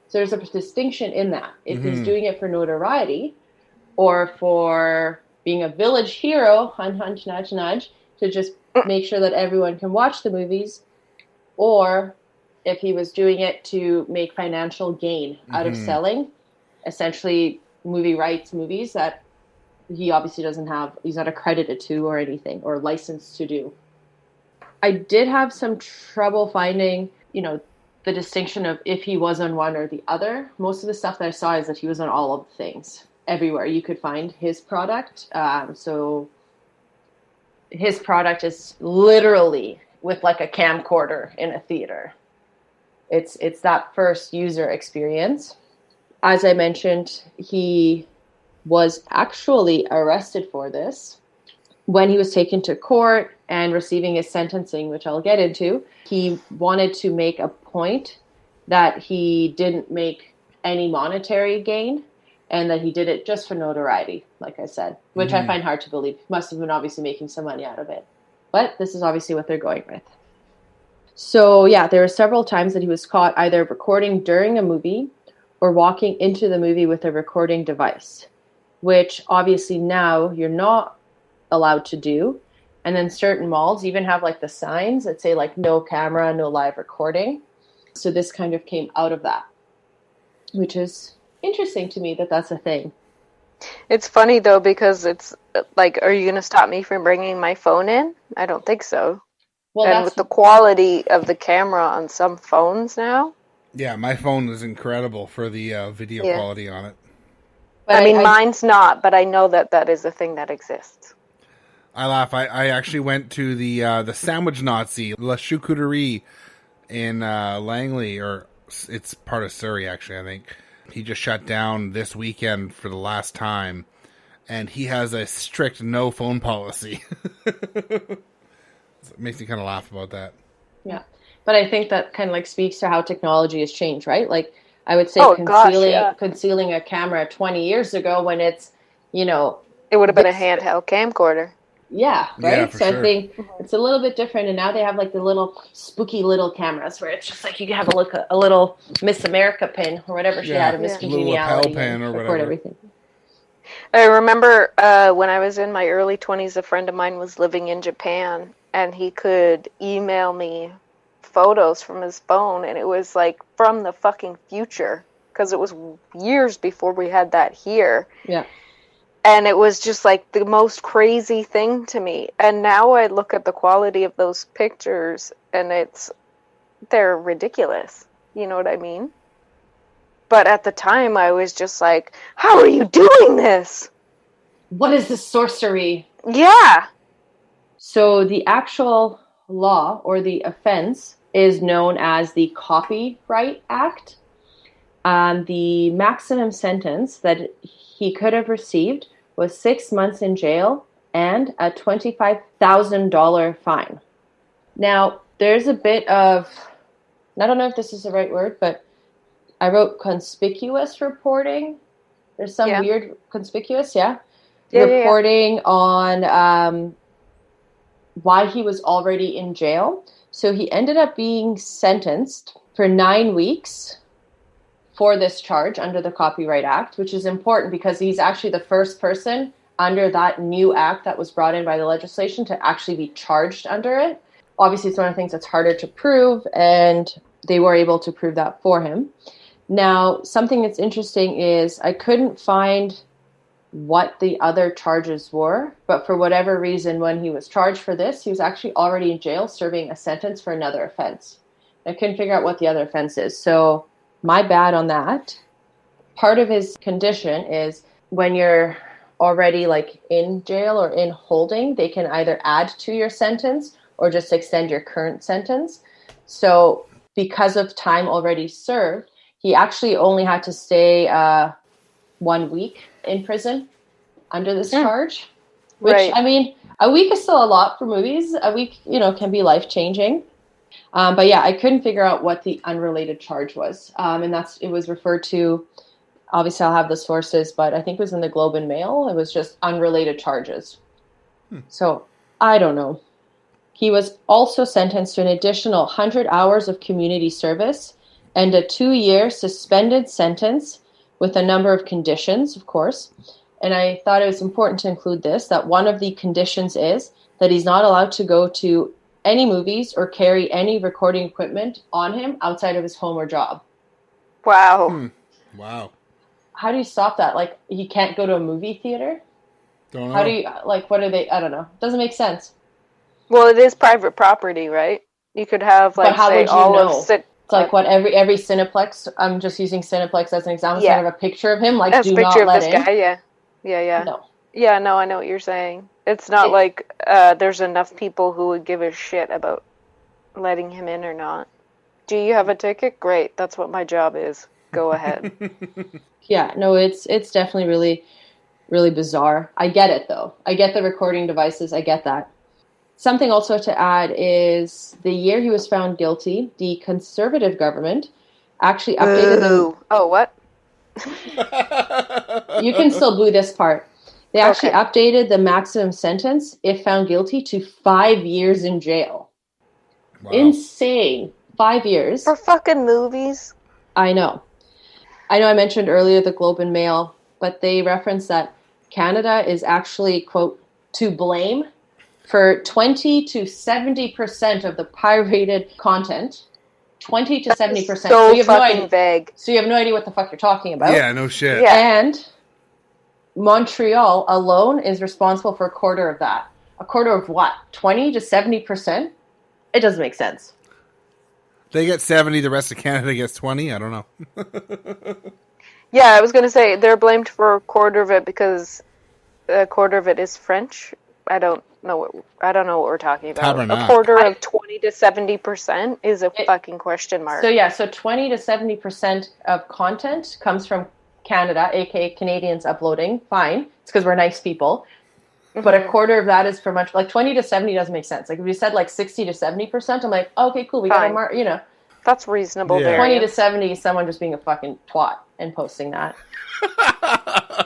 [SPEAKER 4] So there's a distinction in that. If he's doing it for notoriety or for being a village hero, hunch, nudge, nudge, to just make sure that everyone can watch the movies, or if he was doing it to make financial gain out of selling, essentially movie rights, movies that he obviously doesn't have, he's not accredited to or anything, or licensed to do. I did have some trouble finding, the distinction of if he was on one or the other. Most of the stuff that I saw is that he was on all of the things. Everywhere you could find his product. So his product is literally with like a camcorder in a theater. It's that first user experience. As I mentioned, he was actually arrested for this when he was taken to court and receiving his sentencing, which I'll get into. He wanted to make a point that he didn't make any monetary gain and that he did it just for notoriety, like I said, which I find hard to believe. He must have been obviously making some money out of it. But this is obviously what they're going with. So yeah, there were several times that he was caught either recording during a movie or walking into the movie with a recording device, which obviously now you're not allowed to do. And then certain malls even have like the signs that say like no camera, no live recording. So this kind of came out of that, which is interesting to me that that's a thing.
[SPEAKER 3] It's funny though, because it's like, are you going to stop me from bringing my phone in? I don't think so. Well, and with the quality of the camera on some phones now.
[SPEAKER 2] Yeah, my phone is incredible for the video quality on it.
[SPEAKER 3] But mine's not, but I know that is a thing that exists.
[SPEAKER 2] I laugh. I actually went to the Sandwich Nazi, La Choucouterie in Langley, or it's part of Surrey, actually, I think. He just shut down this weekend for the last time, and he has a strict no phone policy. It makes me kind of laugh about that.
[SPEAKER 4] Yeah. But I think that kind of like speaks to how technology has changed, right? Like I would say concealing a camera 20 years ago when it's, it would have been a handheld camcorder. Yeah, right?
[SPEAKER 2] Yeah,
[SPEAKER 4] so sure. I think it's a little bit different, and now they have like the little spooky little cameras where it's just like you can have a little Miss America pin or whatever she had, a Miss Congeniality,
[SPEAKER 2] pin or
[SPEAKER 4] record
[SPEAKER 2] whatever.
[SPEAKER 4] Everything.
[SPEAKER 3] I remember when I was in my early 20s, a friend of mine was living in Japan, and he could email me photos from his phone, and it was like from the fucking future, because it was years before we had that here.
[SPEAKER 4] Yeah.
[SPEAKER 3] And it was just like the most crazy thing to me. And now I look at the quality of those pictures and they're ridiculous. You know what I mean? But at the time I was just like, how are you doing this?
[SPEAKER 4] What is this sorcery?
[SPEAKER 3] Yeah.
[SPEAKER 4] So the actual law or the offense is known as the Copyright Act. The maximum sentence that he could have received was 6 months in jail and a $25,000 fine. Now, there's a bit of, I don't know if this is the right word, but I wrote conspicuous reporting. There's some weird conspicuous, reporting on why he was already in jail. So he ended up being sentenced for 9 weeks for this charge under the Copyright Act, which is important because he's actually the first person under that new act that was brought in by the legislation to actually be charged under it. Obviously, it's one of the things that's harder to prove, and they were able to prove that for him. Now, something that's interesting is I couldn't find what the other charges were, but for whatever reason, when he was charged for this, he was actually already in jail serving a sentence for another offense. I couldn't figure out what the other offense is, so my bad on that. Part of his condition is when you're already like in jail or in holding, they can either add to your sentence or just extend your current sentence. So because of time already served, he actually only had to stay 1 week in prison under this charge. Which, I mean, a week is still a lot for movies. A week, can be life-changing. But yeah, I couldn't figure out what the unrelated charge was. And it was referred to, obviously I'll have the sources, but I think it was in the Globe and Mail. It was just unrelated charges. So I don't know. He was also sentenced to an additional 100 hours of community service and a 2-year suspended sentence with a number of conditions, of course. And I thought it was important to include this, that one of the conditions is that he's not allowed to go to any movies or carry any recording equipment on him outside of his home or job.
[SPEAKER 3] Wow.
[SPEAKER 2] Wow.
[SPEAKER 4] How do you stop that? Like, he can't go to a movie theater?
[SPEAKER 2] Don't know.
[SPEAKER 4] How do you, what are they, I don't know. Doesn't make sense.
[SPEAKER 3] Well, it is private property, right? You could have, like,
[SPEAKER 4] but how
[SPEAKER 3] say,
[SPEAKER 4] would you
[SPEAKER 3] all
[SPEAKER 4] know?
[SPEAKER 3] of...
[SPEAKER 4] It's like what every Cineplex, I'm just using Cineplex as an example, instead of a picture of him, like,
[SPEAKER 3] as
[SPEAKER 4] do
[SPEAKER 3] a picture
[SPEAKER 4] not
[SPEAKER 3] of
[SPEAKER 4] let
[SPEAKER 3] this
[SPEAKER 4] in.
[SPEAKER 3] guy, yeah.
[SPEAKER 4] No.
[SPEAKER 3] Yeah, no, I know what you're saying. It's not like there's enough people who would give a shit about letting him in or not. Do you have a ticket? Great, that's what my job is. Go ahead.
[SPEAKER 4] Yeah, no, it's definitely really, really bizarre. I get it, though. I get the recording devices. I get that. Something also to add is the year he was found guilty, the Conservative government actually updated them.
[SPEAKER 3] Oh, what?
[SPEAKER 4] You can still boo this part. They actually updated the maximum sentence, if found guilty, to 5 years in jail. Wow. Insane. 5 years.
[SPEAKER 3] For fucking movies?
[SPEAKER 4] I know I mentioned earlier the Globe and Mail, but they reference that Canada is actually, quote, to blame for 20 to 70% of the pirated content. 20 to 70%.
[SPEAKER 3] So you have fucking no idea, vague.
[SPEAKER 4] So you have no idea what the fuck you're talking about.
[SPEAKER 2] Yeah, no shit.
[SPEAKER 3] Yeah.
[SPEAKER 4] And Montreal alone is responsible for a quarter of that. A quarter of what? 20 to 70%? It doesn't make sense.
[SPEAKER 2] They get 70, the rest of Canada gets 20? I don't know.
[SPEAKER 3] Yeah, I was going to say, they're blamed for a quarter of it because a quarter of it is French. I don't know what we're talking about.
[SPEAKER 2] Tabernacle.
[SPEAKER 3] A quarter of 20 to 70% is a fucking question mark.
[SPEAKER 4] So 20 to 70% of content comes from Canada, aka Canadians uploading. Fine. It's because we're nice people. Mm-hmm. But a quarter of that is for much, like 20 to 70 doesn't make sense. Like if you said like 60 to 70%, I'm like, okay, cool. We got a
[SPEAKER 3] That's reasonable.
[SPEAKER 2] Yeah.
[SPEAKER 4] 20 to 70 is someone just being a fucking twat and posting that.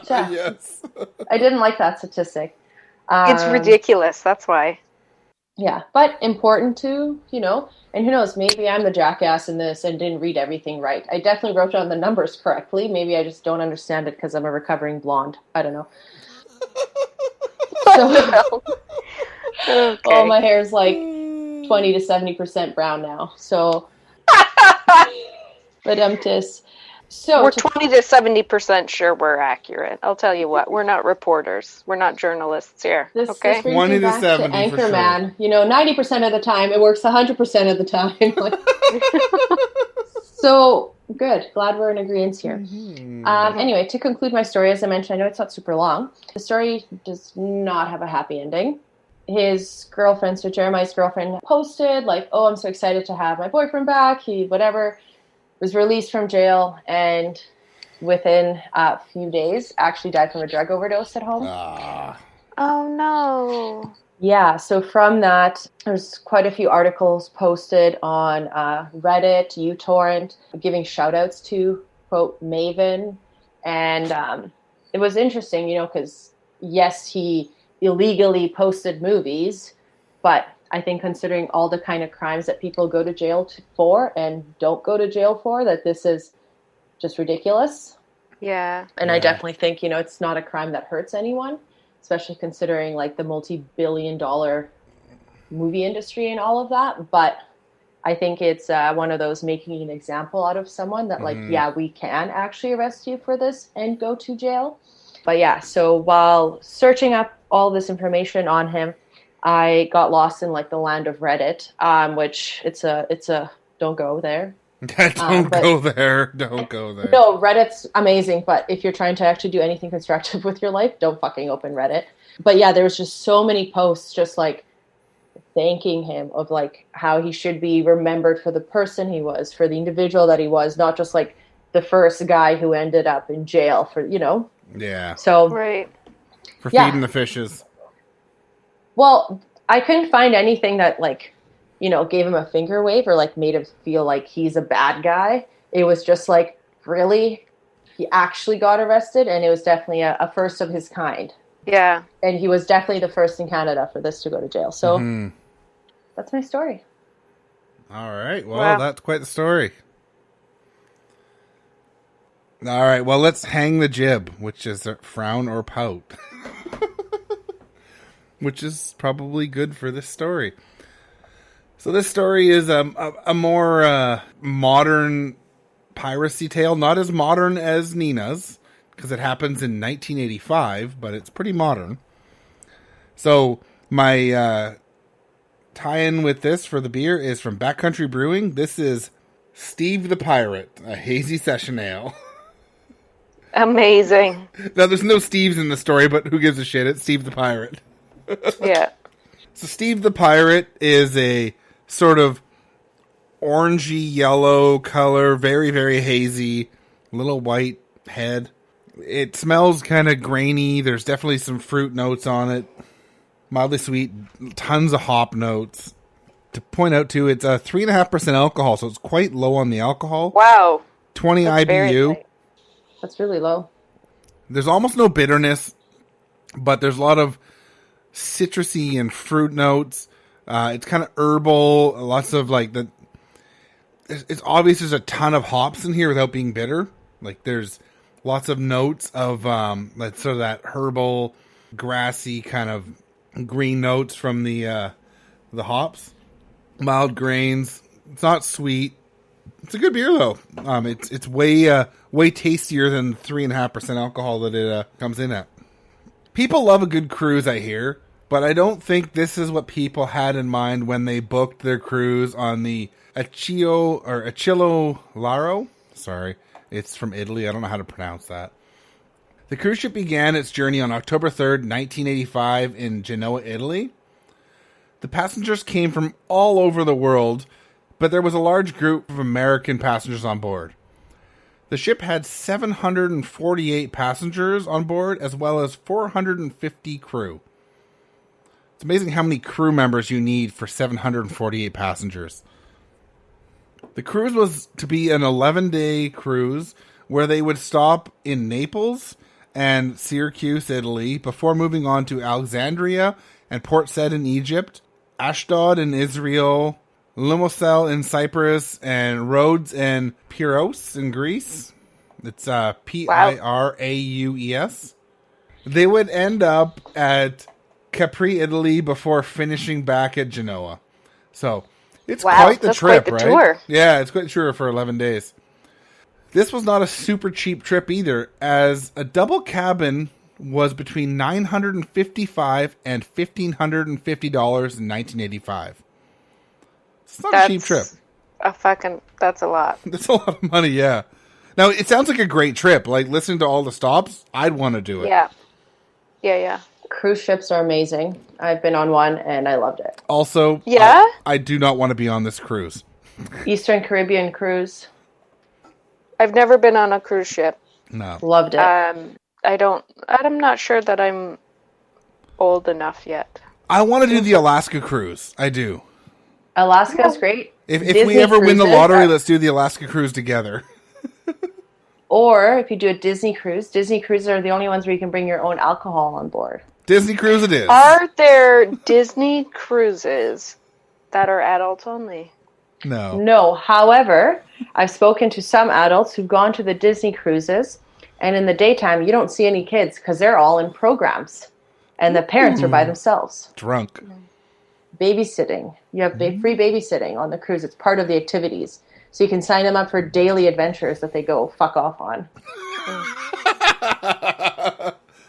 [SPEAKER 2] Yes.
[SPEAKER 4] I didn't like that statistic.
[SPEAKER 3] It's ridiculous. That's why.
[SPEAKER 4] Yeah, but important to, and who knows, maybe I'm the jackass in this and didn't read everything right. I definitely wrote down the numbers correctly. Maybe I just don't understand it because I'm a recovering blonde. I don't know. Okay. Oh, my hair's like 20 to 70% brown now. So, but So
[SPEAKER 3] we're 20 to 70% sure we're accurate. I'll tell you what, we're not reporters. We're not journalists here.
[SPEAKER 4] This
[SPEAKER 2] 20 to 70
[SPEAKER 4] to
[SPEAKER 2] for
[SPEAKER 4] Anchorman. Sure. 90% of the time, it works 100% of the time. So, good. Glad we're in agreement here. Mm-hmm. Anyway, to conclude my story, as I mentioned, I know it's not super long. The story does not have a happy ending. his girlfriend, so Jeremiah's girlfriend, posted like, "Oh, I'm so excited to have my boyfriend back. He was released from jail, and within a few days, actually died from a drug overdose at home."
[SPEAKER 3] Oh no.
[SPEAKER 4] Yeah, so from that, there's quite a few articles posted on Reddit, uTorrent, giving shout-outs to, quote, Maven. And it was interesting, because, yes, he illegally posted movies, but I think considering all the kind of crimes that people go to jail for and don't go to jail for, that this is just ridiculous.
[SPEAKER 3] Yeah.
[SPEAKER 4] And I definitely think, it's not a crime that hurts anyone, especially considering like the multi-billion-dollar movie industry and all of that. But I think it's one of those making an example out of someone that like, we can actually arrest you for this and go to jail. But yeah, so while searching up all this information on him, I got lost in like the land of Reddit, which it's a don't go there.
[SPEAKER 2] Don't go there.
[SPEAKER 4] No, Reddit's amazing, but if you're trying to actually do anything constructive with your life, don't fucking open Reddit. But yeah, there was just so many posts just like thanking him of like how he should be remembered for the person he was, for the individual that he was, not just like the first guy who ended up in jail for,
[SPEAKER 2] Yeah.
[SPEAKER 4] So
[SPEAKER 3] right.
[SPEAKER 2] For feeding the fishes.
[SPEAKER 4] Well, I couldn't find anything that like, gave him a finger wave or like made him feel like he's a bad guy. It was just like, really? He actually got arrested, and it was definitely a first of his kind.
[SPEAKER 3] Yeah.
[SPEAKER 4] And he was definitely the first in Canada for this to go to jail. So that's my story.
[SPEAKER 2] All right. Well, that's quite the story. All right. Well, let's hang the jib, which is a frown or pout. Which is probably good for this story. So this story is a more modern piracy tale. Not as modern as Nina's, because it happens in 1985, but it's pretty modern. So my tie-in with this for the beer is from Backcountry Brewing. This is Steve the Pirate, a hazy session ale.
[SPEAKER 3] Amazing.
[SPEAKER 2] Now, there's no Steves in the story, but who gives a shit? It's Steve the Pirate.
[SPEAKER 3] Yeah.
[SPEAKER 2] So Steve the Pirate is a sort of orangey yellow color, very, very hazy, little white head. It smells kind of grainy. There's definitely some fruit notes on it. Mildly sweet, tons of hop notes. To point out too, it's a 3.5% alcohol, so it's quite low on the alcohol.
[SPEAKER 3] Wow.
[SPEAKER 2] 20
[SPEAKER 3] That's
[SPEAKER 2] IBU.
[SPEAKER 4] That's really low.
[SPEAKER 2] There's almost no bitterness, but there's a lot of citrusy and fruit notes. It's kind of herbal. Lots of like the. It's obvious there's a ton of hops in here without being bitter. Like there's lots of notes of like sort of that herbal, grassy kind of green notes from the hops. Mild grains. It's not sweet. It's a good beer though. It's way tastier than 3.5% alcohol that it comes in at. People love a good cruise, I hear, but I don't think this is what people had in mind when they booked their cruise on the Achille Lauro. Sorry, it's from Italy. I don't know how to pronounce that. The cruise ship began its journey on October 3rd, 1985 in Genoa, Italy. The passengers came from all over the world, but there was a large group of American passengers on board. The ship had 748 passengers on board, as well as 450 crew. It's amazing how many crew members you need for 748 passengers. The cruise was to be an 11-day cruise where they would stop in Naples and Syracuse, Italy, before moving on to Alexandria and Port Said in Egypt, Ashdod in Israel, Limassol in Cyprus, and Rhodes and Piraeus in Greece. It's Piraeus. They would end up at Capri, Italy, before finishing back at Genoa. So it's quite the trip,
[SPEAKER 3] quite the
[SPEAKER 2] right?
[SPEAKER 3] Tour.
[SPEAKER 2] Yeah, it's quite the tour for 11 days. This was not a super cheap trip either, as a double cabin was between $955 and $1,550 in 1985. It's not a cheap trip.
[SPEAKER 3] That's a lot.
[SPEAKER 2] That's a lot of money, yeah. Now, it sounds like a great trip. Like, listening to all the stops, I'd want to do it.
[SPEAKER 3] Yeah. Yeah.
[SPEAKER 4] Cruise ships are amazing. I've been on one and I loved it.
[SPEAKER 2] Also,
[SPEAKER 3] Yeah?
[SPEAKER 2] I do not want to be on this cruise.
[SPEAKER 4] Eastern Caribbean cruise.
[SPEAKER 3] I've never been on a cruise ship.
[SPEAKER 2] No.
[SPEAKER 4] Loved it.
[SPEAKER 3] I'm not sure that I'm old enough yet.
[SPEAKER 2] I want to do the Alaska cruise. I do.
[SPEAKER 4] Alaska's great.
[SPEAKER 2] If we ever win the lottery, let's do the Alaska cruise together.
[SPEAKER 4] Or if you do a Disney cruises are the only ones where you can bring your own alcohol on board.
[SPEAKER 2] Disney cruise it is.
[SPEAKER 3] Are there Disney cruises that are adults only?
[SPEAKER 2] No.
[SPEAKER 4] No. However, I've spoken to some adults who've gone to the Disney cruises, and in the daytime, you don't see any kids because they're all in programs, and the parents are by themselves.
[SPEAKER 2] Drunk.
[SPEAKER 4] Babysitting. You have free babysitting on the cruise. It's part of the activities. So you can sign them up for daily adventures that they go fuck off on.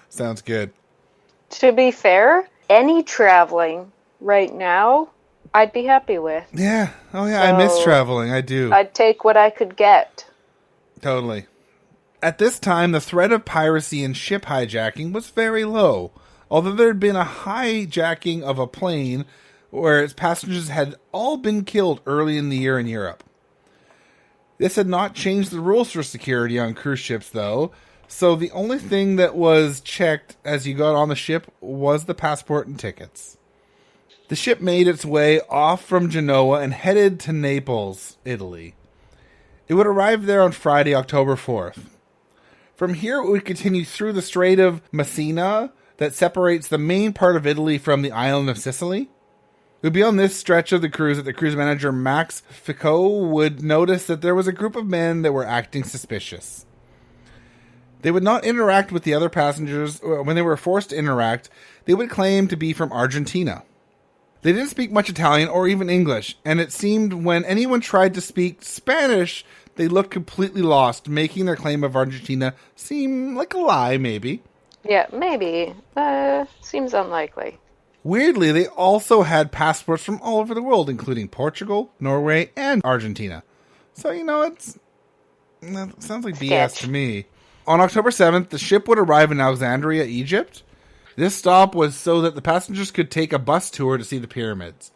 [SPEAKER 2] Sounds good.
[SPEAKER 3] To be fair, any traveling right now, I'd be happy with.
[SPEAKER 2] Yeah. Oh, yeah. I miss traveling. I do.
[SPEAKER 3] I'd take what I could get.
[SPEAKER 2] Totally. At this time, the threat of piracy and ship hijacking was very low, although there had been a hijacking of a plane where its passengers had all been killed early in the year in Europe. This had not changed the rules for security on cruise ships, though, so the only thing that was checked as you got on the ship was the passport and tickets. The ship made its way off from Genoa and headed to Naples, Italy. It would arrive there on Friday, October 4th. From here, it would continue through the Strait of Messina that separates the main part of Italy from the island of Sicily. It would be on this stretch of the cruise that the cruise manager Max Ficot would notice that there was a group of men that were acting suspicious. They would not interact with the other passengers. When they were forced to interact, they would claim to be from Argentina. They didn't speak much Italian or even English, and it seemed when anyone tried to speak Spanish, they looked completely lost, making their claim of Argentina seem like a lie, maybe.
[SPEAKER 3] Yeah, maybe. Seems unlikely.
[SPEAKER 2] Weirdly, they also had passports from all over the world, including Portugal, Norway, and Argentina. So, it sounds like BS to me. On October 7th, the ship would arrive in Alexandria, Egypt. This stop was so that the passengers could take a bus tour to see the pyramids.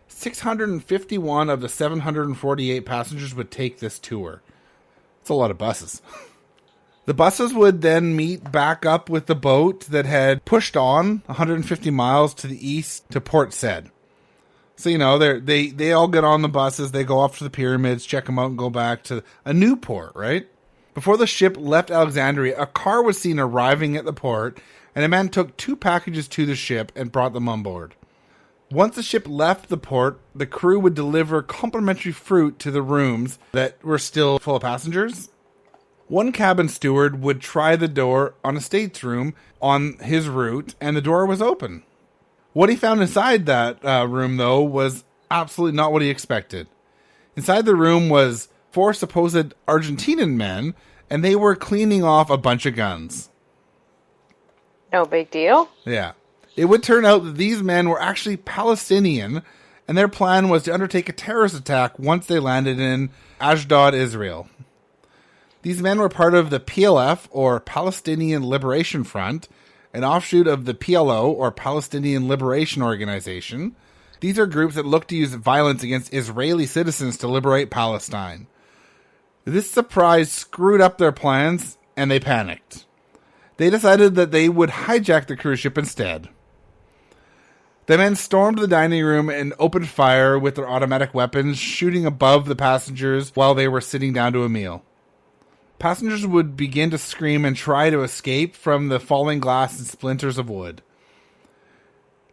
[SPEAKER 2] 651 of the 748 passengers would take this tour. It's a lot of buses. The buses would then meet back up with the boat that had pushed on 150 miles to the east to Port Said. So, they all get on the buses, they go off to the pyramids, check them out, and go back to a new port, right? Before the ship left Alexandria, a car was seen arriving at the port, and a man took 2 packages to the ship and brought them on board. Once the ship left the port, the crew would deliver complimentary fruit to the rooms that were still full of passengers. One cabin steward would try the door on a stateroom on his route, and the door was open. What he found inside that room, though, was absolutely not what he expected. Inside the room was 4 supposed Argentinian men, and they were cleaning off a bunch of guns.
[SPEAKER 3] No big deal.
[SPEAKER 2] Yeah. It would turn out that these men were actually Palestinian, and their plan was to undertake a terrorist attack once they landed in Ashdod, Israel. These men were part of the PLF, or Palestinian Liberation Front, an offshoot of the PLO, or Palestinian Liberation Organization. These are groups that look to use violence against Israeli citizens to liberate Palestine. This surprise screwed up their plans, and they panicked. They decided that they would hijack the cruise ship instead. The men stormed the dining room and opened fire with their automatic weapons, shooting above the passengers while they were sitting down to a meal. Passengers would begin to scream and try to escape from the falling glass and splinters of wood.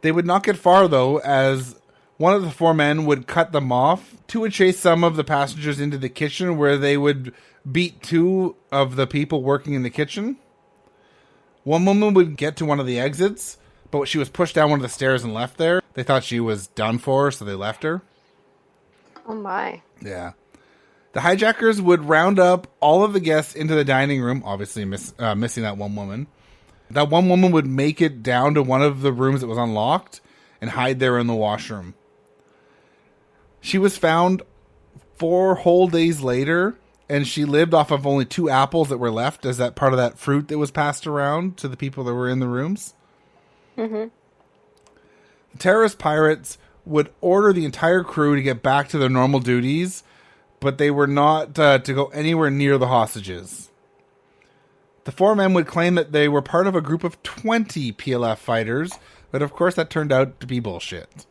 [SPEAKER 2] They would not get far, though, as one of the 4 men would cut them off. 2 would chase some of the passengers into the kitchen, where they would beat 2 of the people working in the kitchen. One woman would get to one of the exits, but she was pushed down one of the stairs and left there. They thought she was done for, so they left her.
[SPEAKER 3] Oh my.
[SPEAKER 2] Yeah. The hijackers would round up all of the guests into the dining room, obviously missing that one woman. That one woman would make it down to one of the rooms that was unlocked and hide there in the washroom. She was found 4 whole days later, and she lived off of only 2 apples that were left as that part of that fruit that was passed around to the people that were in the rooms.
[SPEAKER 3] Mm-hmm.
[SPEAKER 2] The terrorist pirates would order the entire crew to get back to their normal duties, but they were not to go anywhere near the hostages. The 4 men would claim that they were part of a group of 20 PLF fighters, but of course that turned out to be bullshit.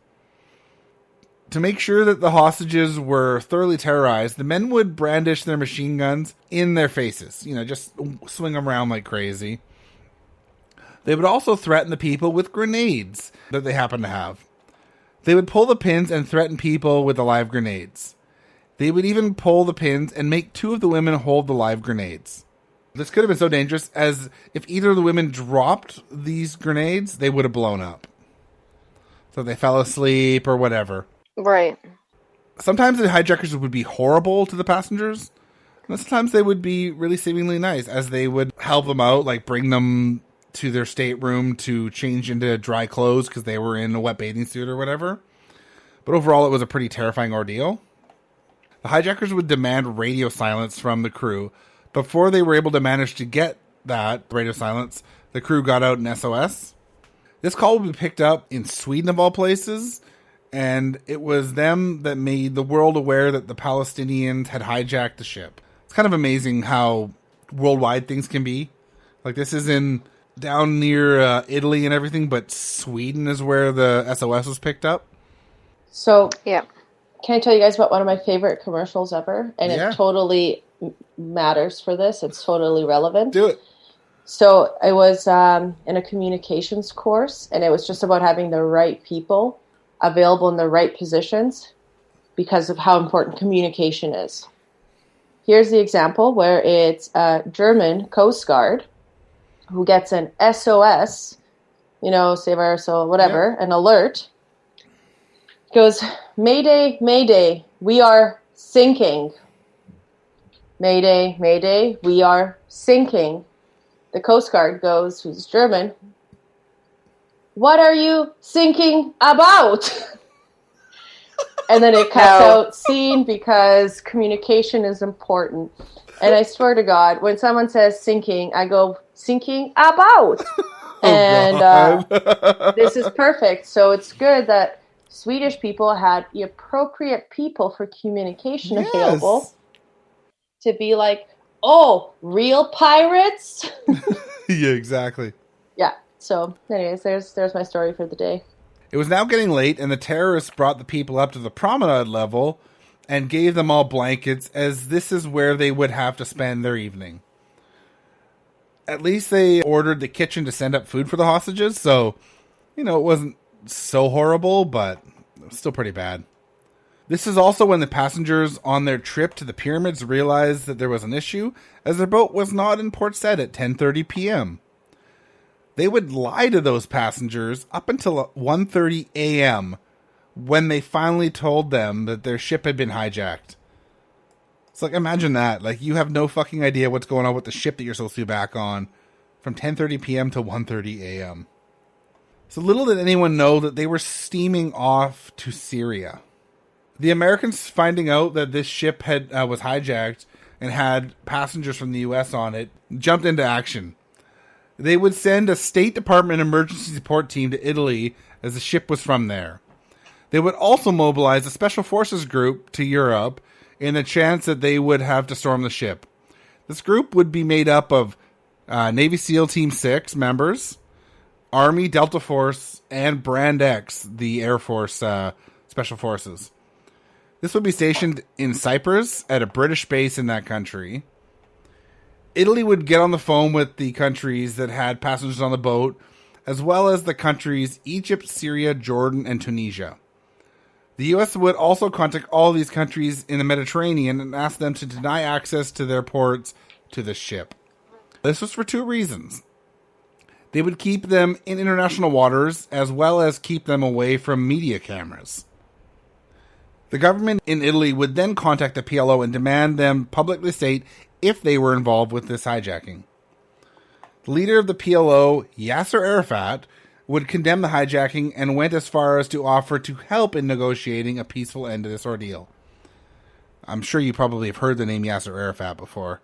[SPEAKER 2] To make sure that the hostages were thoroughly terrorized, the men would brandish their machine guns in their faces, just swing them around like crazy. They would also threaten the people with grenades that they happened to have. They would pull the pins and threaten people with the live grenades. They would even pull the pins and make 2 of the women hold the live grenades. This could have been so dangerous as if either of the women dropped these grenades, they would have blown up. So they fell asleep or whatever.
[SPEAKER 3] Right.
[SPEAKER 2] Sometimes the hijackers would be horrible to the passengers. And sometimes they would be really seemingly nice, as they would help them out, like bring them to their stateroom to change into dry clothes because they were in a wet bathing suit or whatever. But overall, it was a pretty terrifying ordeal. The hijackers would demand radio silence from the crew. Before they were able to manage to get that radio silence, the crew got out an SOS. This call would be picked up in Sweden, of all places, and it was them that made the world aware that the Palestinians had hijacked the ship. It's kind of amazing how worldwide things can be. Like, this is down near Italy and everything, but Sweden is where the SOS was picked up.
[SPEAKER 4] So,
[SPEAKER 3] yeah.
[SPEAKER 4] Can I tell you guys about one of my favorite commercials ever? And It totally matters for this. It's totally relevant.
[SPEAKER 2] Do it.
[SPEAKER 4] So I was in a communications course, and it was just about having the right people available in the right positions because of how important communication is. Here's the example where it's a German Coast Guard who gets an SOS, save our soul, whatever, an alert. Goes, Mayday, Mayday, we are sinking. Mayday, Mayday, we are sinking. The Coast Guard goes, who's German, what are you sinking about? And then it cuts out scene because communication is important. And I swear to God, when someone says sinking, I go, sinking about. And this is perfect. So it's good that Swedish people had the appropriate people for communication available to be like, oh, real pirates?
[SPEAKER 2] Yeah, exactly.
[SPEAKER 4] Yeah. So anyways, there's my story for the day.
[SPEAKER 2] It was now getting late, and the terrorists brought the people up to the promenade level and gave them all blankets, as this is where they would have to spend their evening. At least they ordered the kitchen to send up food for the hostages, so, it wasn't so horrible, but it was still pretty bad. This is also when the passengers on their trip to the pyramids realized that there was an issue, as their boat was not in Port Said at 10:30 p.m. They would lie to those passengers up until 1:30 a.m. when they finally told them that their ship had been hijacked. It's like, imagine that. Like, you have no fucking idea what's going on with the ship that you're supposed to be back on from 10:30 p.m. to 1:30 a.m. So little did anyone know that they were steaming off to Syria. The Americans, finding out that this ship was hijacked and had passengers from the U.S. on it, jumped into action. They would send a State Department emergency support team to Italy, as the ship was from there. They would also mobilize a special forces group to Europe in the chance that they would have to storm the ship. This group would be made up of Navy SEAL Team 6 members, Army Delta Force, and Brand X, the Air Force Special Forces. This would be stationed in Cyprus at a British base in that country. Italy would get on the phone with the countries that had passengers on the boat, as well as the countries Egypt, Syria, Jordan, and Tunisia. The U.S. would also contact all these countries in the Mediterranean and ask them to deny access to their ports to the ship. This was for 2 reasons. They would keep them in international waters, as well as keep them away from media cameras. The government in Italy would then contact the PLO and demand them publicly state if they were involved with this hijacking. The leader of the PLO, Yasser Arafat, would condemn the hijacking and went as far as to offer to help in negotiating a peaceful end to this ordeal. I'm sure you probably have heard the name Yasser Arafat before.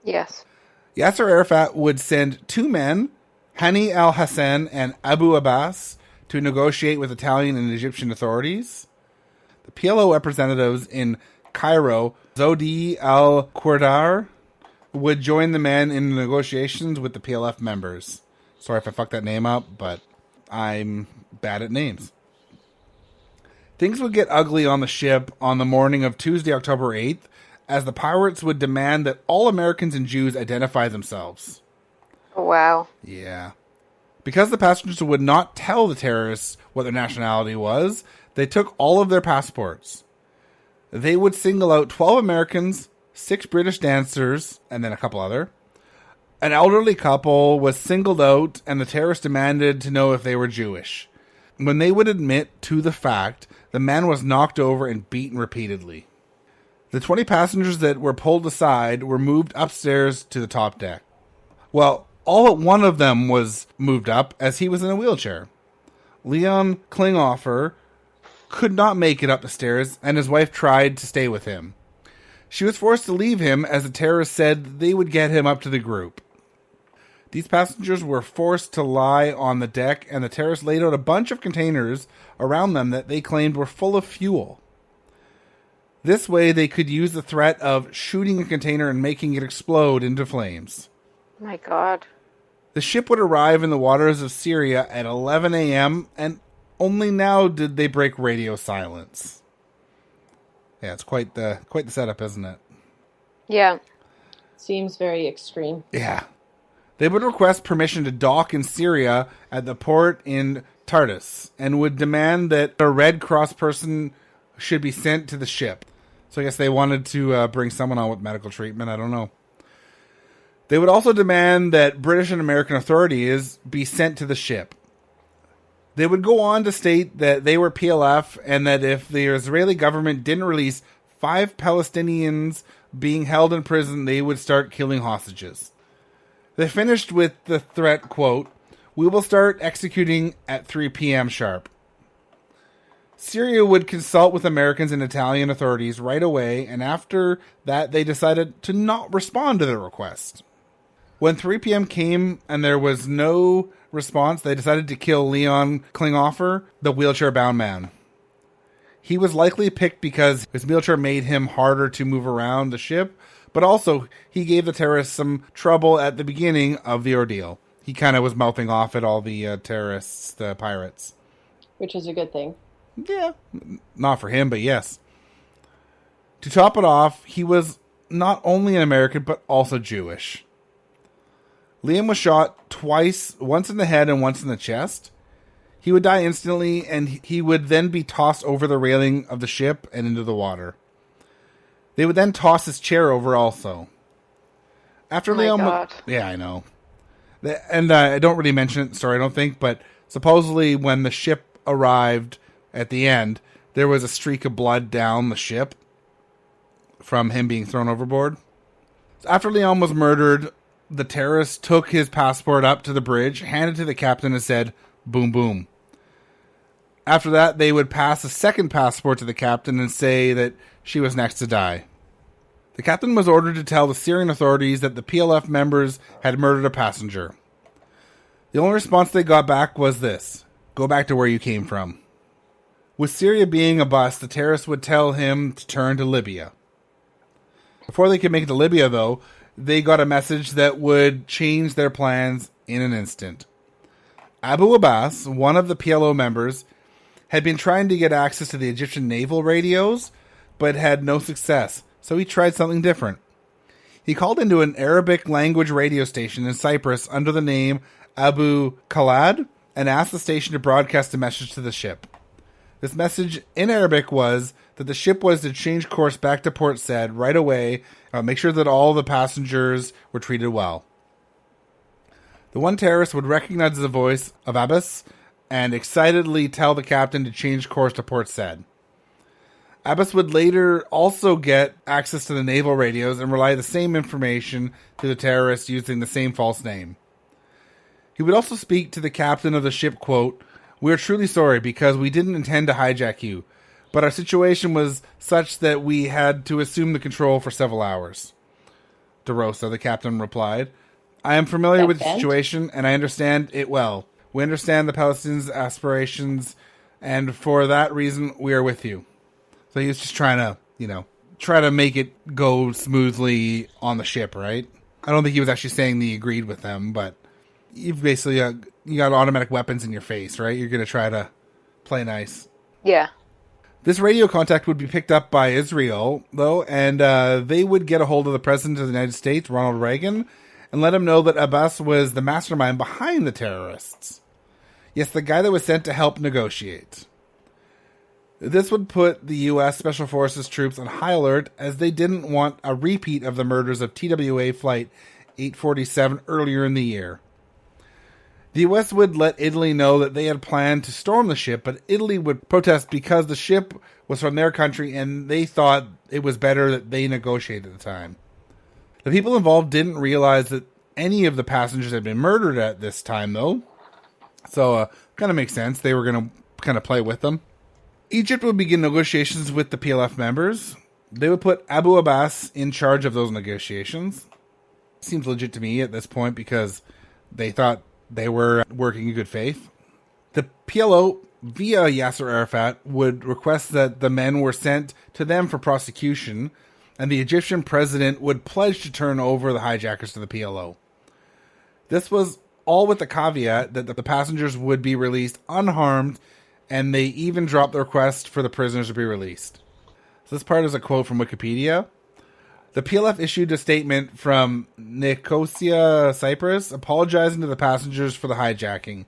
[SPEAKER 3] Yes.
[SPEAKER 2] Yasser Arafat would send 2 men, Hani al-Hassan and Abu Abbas to negotiate with Italian and Egyptian authorities. The PLO representatives in Cairo, Zodi al-Qurdar, would join the men in negotiations with the PLF members. Sorry if I fucked that name up, but I'm bad at names. Things would get ugly on the ship on the morning of Tuesday, October 8th, as the pirates would demand that all Americans and Jews identify themselves.
[SPEAKER 3] Oh, wow.
[SPEAKER 2] Yeah. Because the passengers would not tell the terrorists what their nationality was, they took all of their passports. They would single out 12 Americans, 6 British dancers, and then a couple other. An elderly couple was singled out, and the terrorists demanded to know if they were Jewish. When they would admit to the fact, the man was knocked over and beaten repeatedly. The 20 passengers that were pulled aside were moved upstairs to the top deck. Well, all but one of them was moved up, as he was in a wheelchair. Leon Klinghoffer could not make it up the stairs, and his wife tried to stay with him. She was forced to leave him, as the terrorists said they would get him up to the group. These passengers were forced to lie on the deck, and the terrorists laid out a bunch of containers around them that they claimed were full of fuel. This way, they could use the threat of shooting a container and making it explode into flames.
[SPEAKER 3] My God.
[SPEAKER 2] The ship would arrive in the waters of Syria at 11 a.m., and only now did they break radio silence. Yeah, it's quite the setup, isn't it?
[SPEAKER 3] Yeah.
[SPEAKER 4] Seems very extreme.
[SPEAKER 2] Yeah. They would request permission to dock in Syria at the port in Tartus, and would demand that a Red Cross person should be sent to the ship. So I guess they wanted to bring someone on with medical treatment. I don't know. They would also demand that British and American authorities be sent to the ship. They would go on to state that they were PLF, and that if the Israeli government didn't release 5 Palestinians being held in prison, they would start killing hostages. They finished with the threat, quote, "We will start executing at 3 p.m. sharp." Syria would consult with Americans and Italian authorities right away, and after that they decided to not respond to the request. When 3 p.m. came and there was no response, they decided to kill Leon Klinghoffer, the wheelchair-bound man. He was likely picked because his wheelchair made him harder to move around the ship, but also he gave the terrorists some trouble at the beginning of the ordeal. He kind of was mouthing off at all the terrorists, the pirates.
[SPEAKER 4] Which is a good thing.
[SPEAKER 2] Yeah, not for him, but yes. To top it off, he was not only an American, but also Jewish. Liam was shot twice, once in the head and once in the chest. He would die instantly, and he would then be tossed over the railing of the ship and into the water. They would then toss his chair over also. After Liam...
[SPEAKER 3] God.
[SPEAKER 2] Yeah, I know. And I don't really mention it in the story, I don't think, but supposedly when the ship arrived at the end, there was a streak of blood down the ship from him being thrown overboard. After Leon was murdered, the terrorists took his passport up to the bridge, handed it to the captain, and said, "Boom, boom." After that, they would pass a second passport to the captain and say that she was next to die. The captain was ordered to tell the Syrian authorities that the PLF members had murdered a passenger. The only response they got back was this: "Go back to where you came from." With Syria being a bust, the terrorists would tell him to turn to Libya. Before they could make it to Libya, though, they got a message that would change their plans in an instant. Abu Abbas, one of the PLO members, had been trying to get access to the Egyptian naval radios, but had no success, so he tried something different. He called into an Arabic language radio station in Cyprus under the name Abu Khalad and asked the station to broadcast a message to the ship. This message in Arabic was that the ship was to change course back to Port Said right away, make sure that all the passengers were treated well. The one terrorist would recognize the voice of Abbas and excitedly tell the captain to change course to Port Said. Abbas would later also get access to the naval radios and relay the same information to the terrorists using the same false name. He would also speak to the captain of the ship, quote, "We are truly sorry because we didn't intend to hijack you, but our situation was such that we had to assume the control for several hours." De Rosa, the captain, replied, I am familiar with the situation, and I understand it well. We understand the Palestinians' aspirations, and for that reason, we are with you. So he was just trying to, try to make it go smoothly on the ship, right? I don't think he was actually saying that he agreed with them, but you've basically you got automatic weapons in your face, right? You're going to try to play nice.
[SPEAKER 3] Yeah.
[SPEAKER 2] This radio contact would be picked up by Israel, though, and they would get a hold of the President of the United States, Ronald Reagan, and let him know that Abbas was the mastermind behind the terrorists. Yes, the guy that was sent to help negotiate. This would put the U.S. Special Forces troops on high alert, as they didn't want a repeat of the murders of TWA Flight 847 earlier in the year. The U.S. would let Italy know that they had planned to storm the ship, but Italy would protest because the ship was from their country and they thought it was better that they negotiated at the time. The people involved didn't realize that any of the passengers had been murdered at this time, though. So, kind of makes sense. They were going to kind of play with them. Egypt would begin negotiations with the PLF members. They would put Abu Abbas in charge of those negotiations. Seems legit to me at this point because they thought they were working in good faith. The PLO, via Yasser Arafat, would request that the men were sent to them for prosecution, and the Egyptian president would pledge to turn over the hijackers to the PLO. This was all with the caveat that the passengers would be released unharmed, and they even dropped the request for the prisoners to be released. So this part is a quote from Wikipedia. The PLF issued a statement from Nicosia, Cyprus, apologizing to the passengers for the hijacking.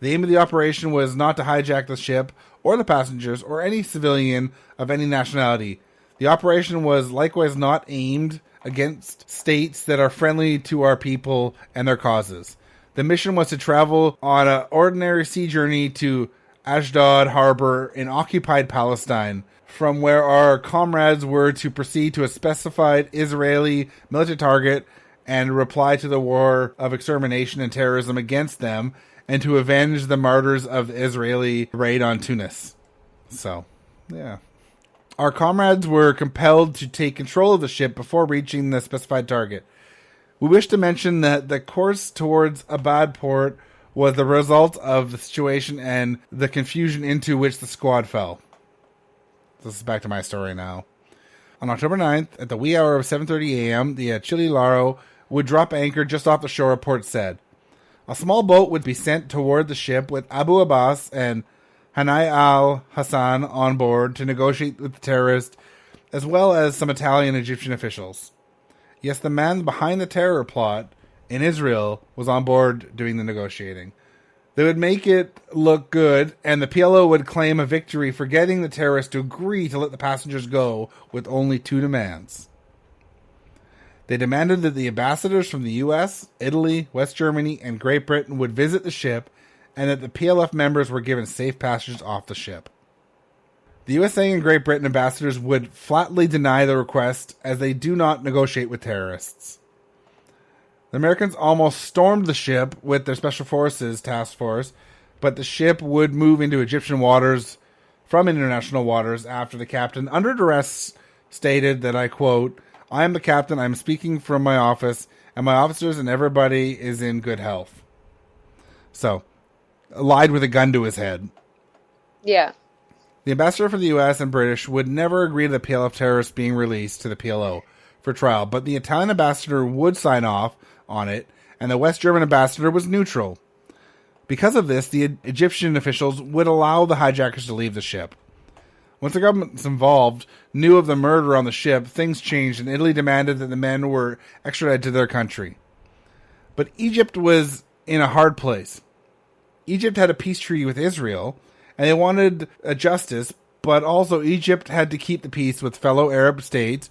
[SPEAKER 2] The aim of the operation was not to hijack the ship or the passengers or any civilian of any nationality. The operation was likewise not aimed against states that are friendly to our people and their causes. The mission was to travel on an ordinary sea journey to Ashdod harbor in occupied Palestine, from where our comrades were to proceed to a specified Israeli military target and reply to the war of extermination and terrorism against them, and to avenge the martyrs of the Israeli raid on Tunis. So, yeah. Our comrades were compelled to take control of the ship before reaching the specified target. We wish to mention that the course towards Abad port was the result of the situation and the confusion into which the squad fell. This is back to my story now. On October 9th, at the wee hour of 7:30 a.m., the Achille Lauro would drop anchor just off the shore of Port Said. A small boat would be sent toward the ship with Abu Abbas and Hanai al-Hassan on board to negotiate with the terrorists, as well as some Italian and Egyptian officials. Yes, the man behind the terror plot in Israel was on board doing the negotiating. They would make it look good, and the PLO would claim a victory for getting the terrorists to agree to let the passengers go with only two demands. They demanded that the ambassadors from the US, Italy, West Germany, and Great Britain would visit the ship, and that the PLF members were given safe passage off the ship. The USA and Great Britain ambassadors would flatly deny the request, as they do not negotiate with terrorists. The Americans almost stormed the ship with their Special Forces task force, but the ship would move into Egyptian waters from international waters after the captain, under duress, stated that, I quote, "I am the captain, I am speaking from my office, and my officers and everybody is in good health." So, lied with a gun to his head.
[SPEAKER 3] Yeah.
[SPEAKER 2] The ambassador for the US and British would never agree to the PLF terrorists being released to the PLO for trial, but the Italian ambassador would sign off on it, and the West German ambassador was neutral. Because of this, the Egyptian officials would allow the hijackers to leave the ship. Once the governments involved knew of the murder on the ship, things changed, and Italy demanded that the men were extradited to their country. But Egypt was in a hard place. Egypt had a peace treaty with Israel, and they wanted a justice, but also Egypt had to keep the peace with fellow Arab states,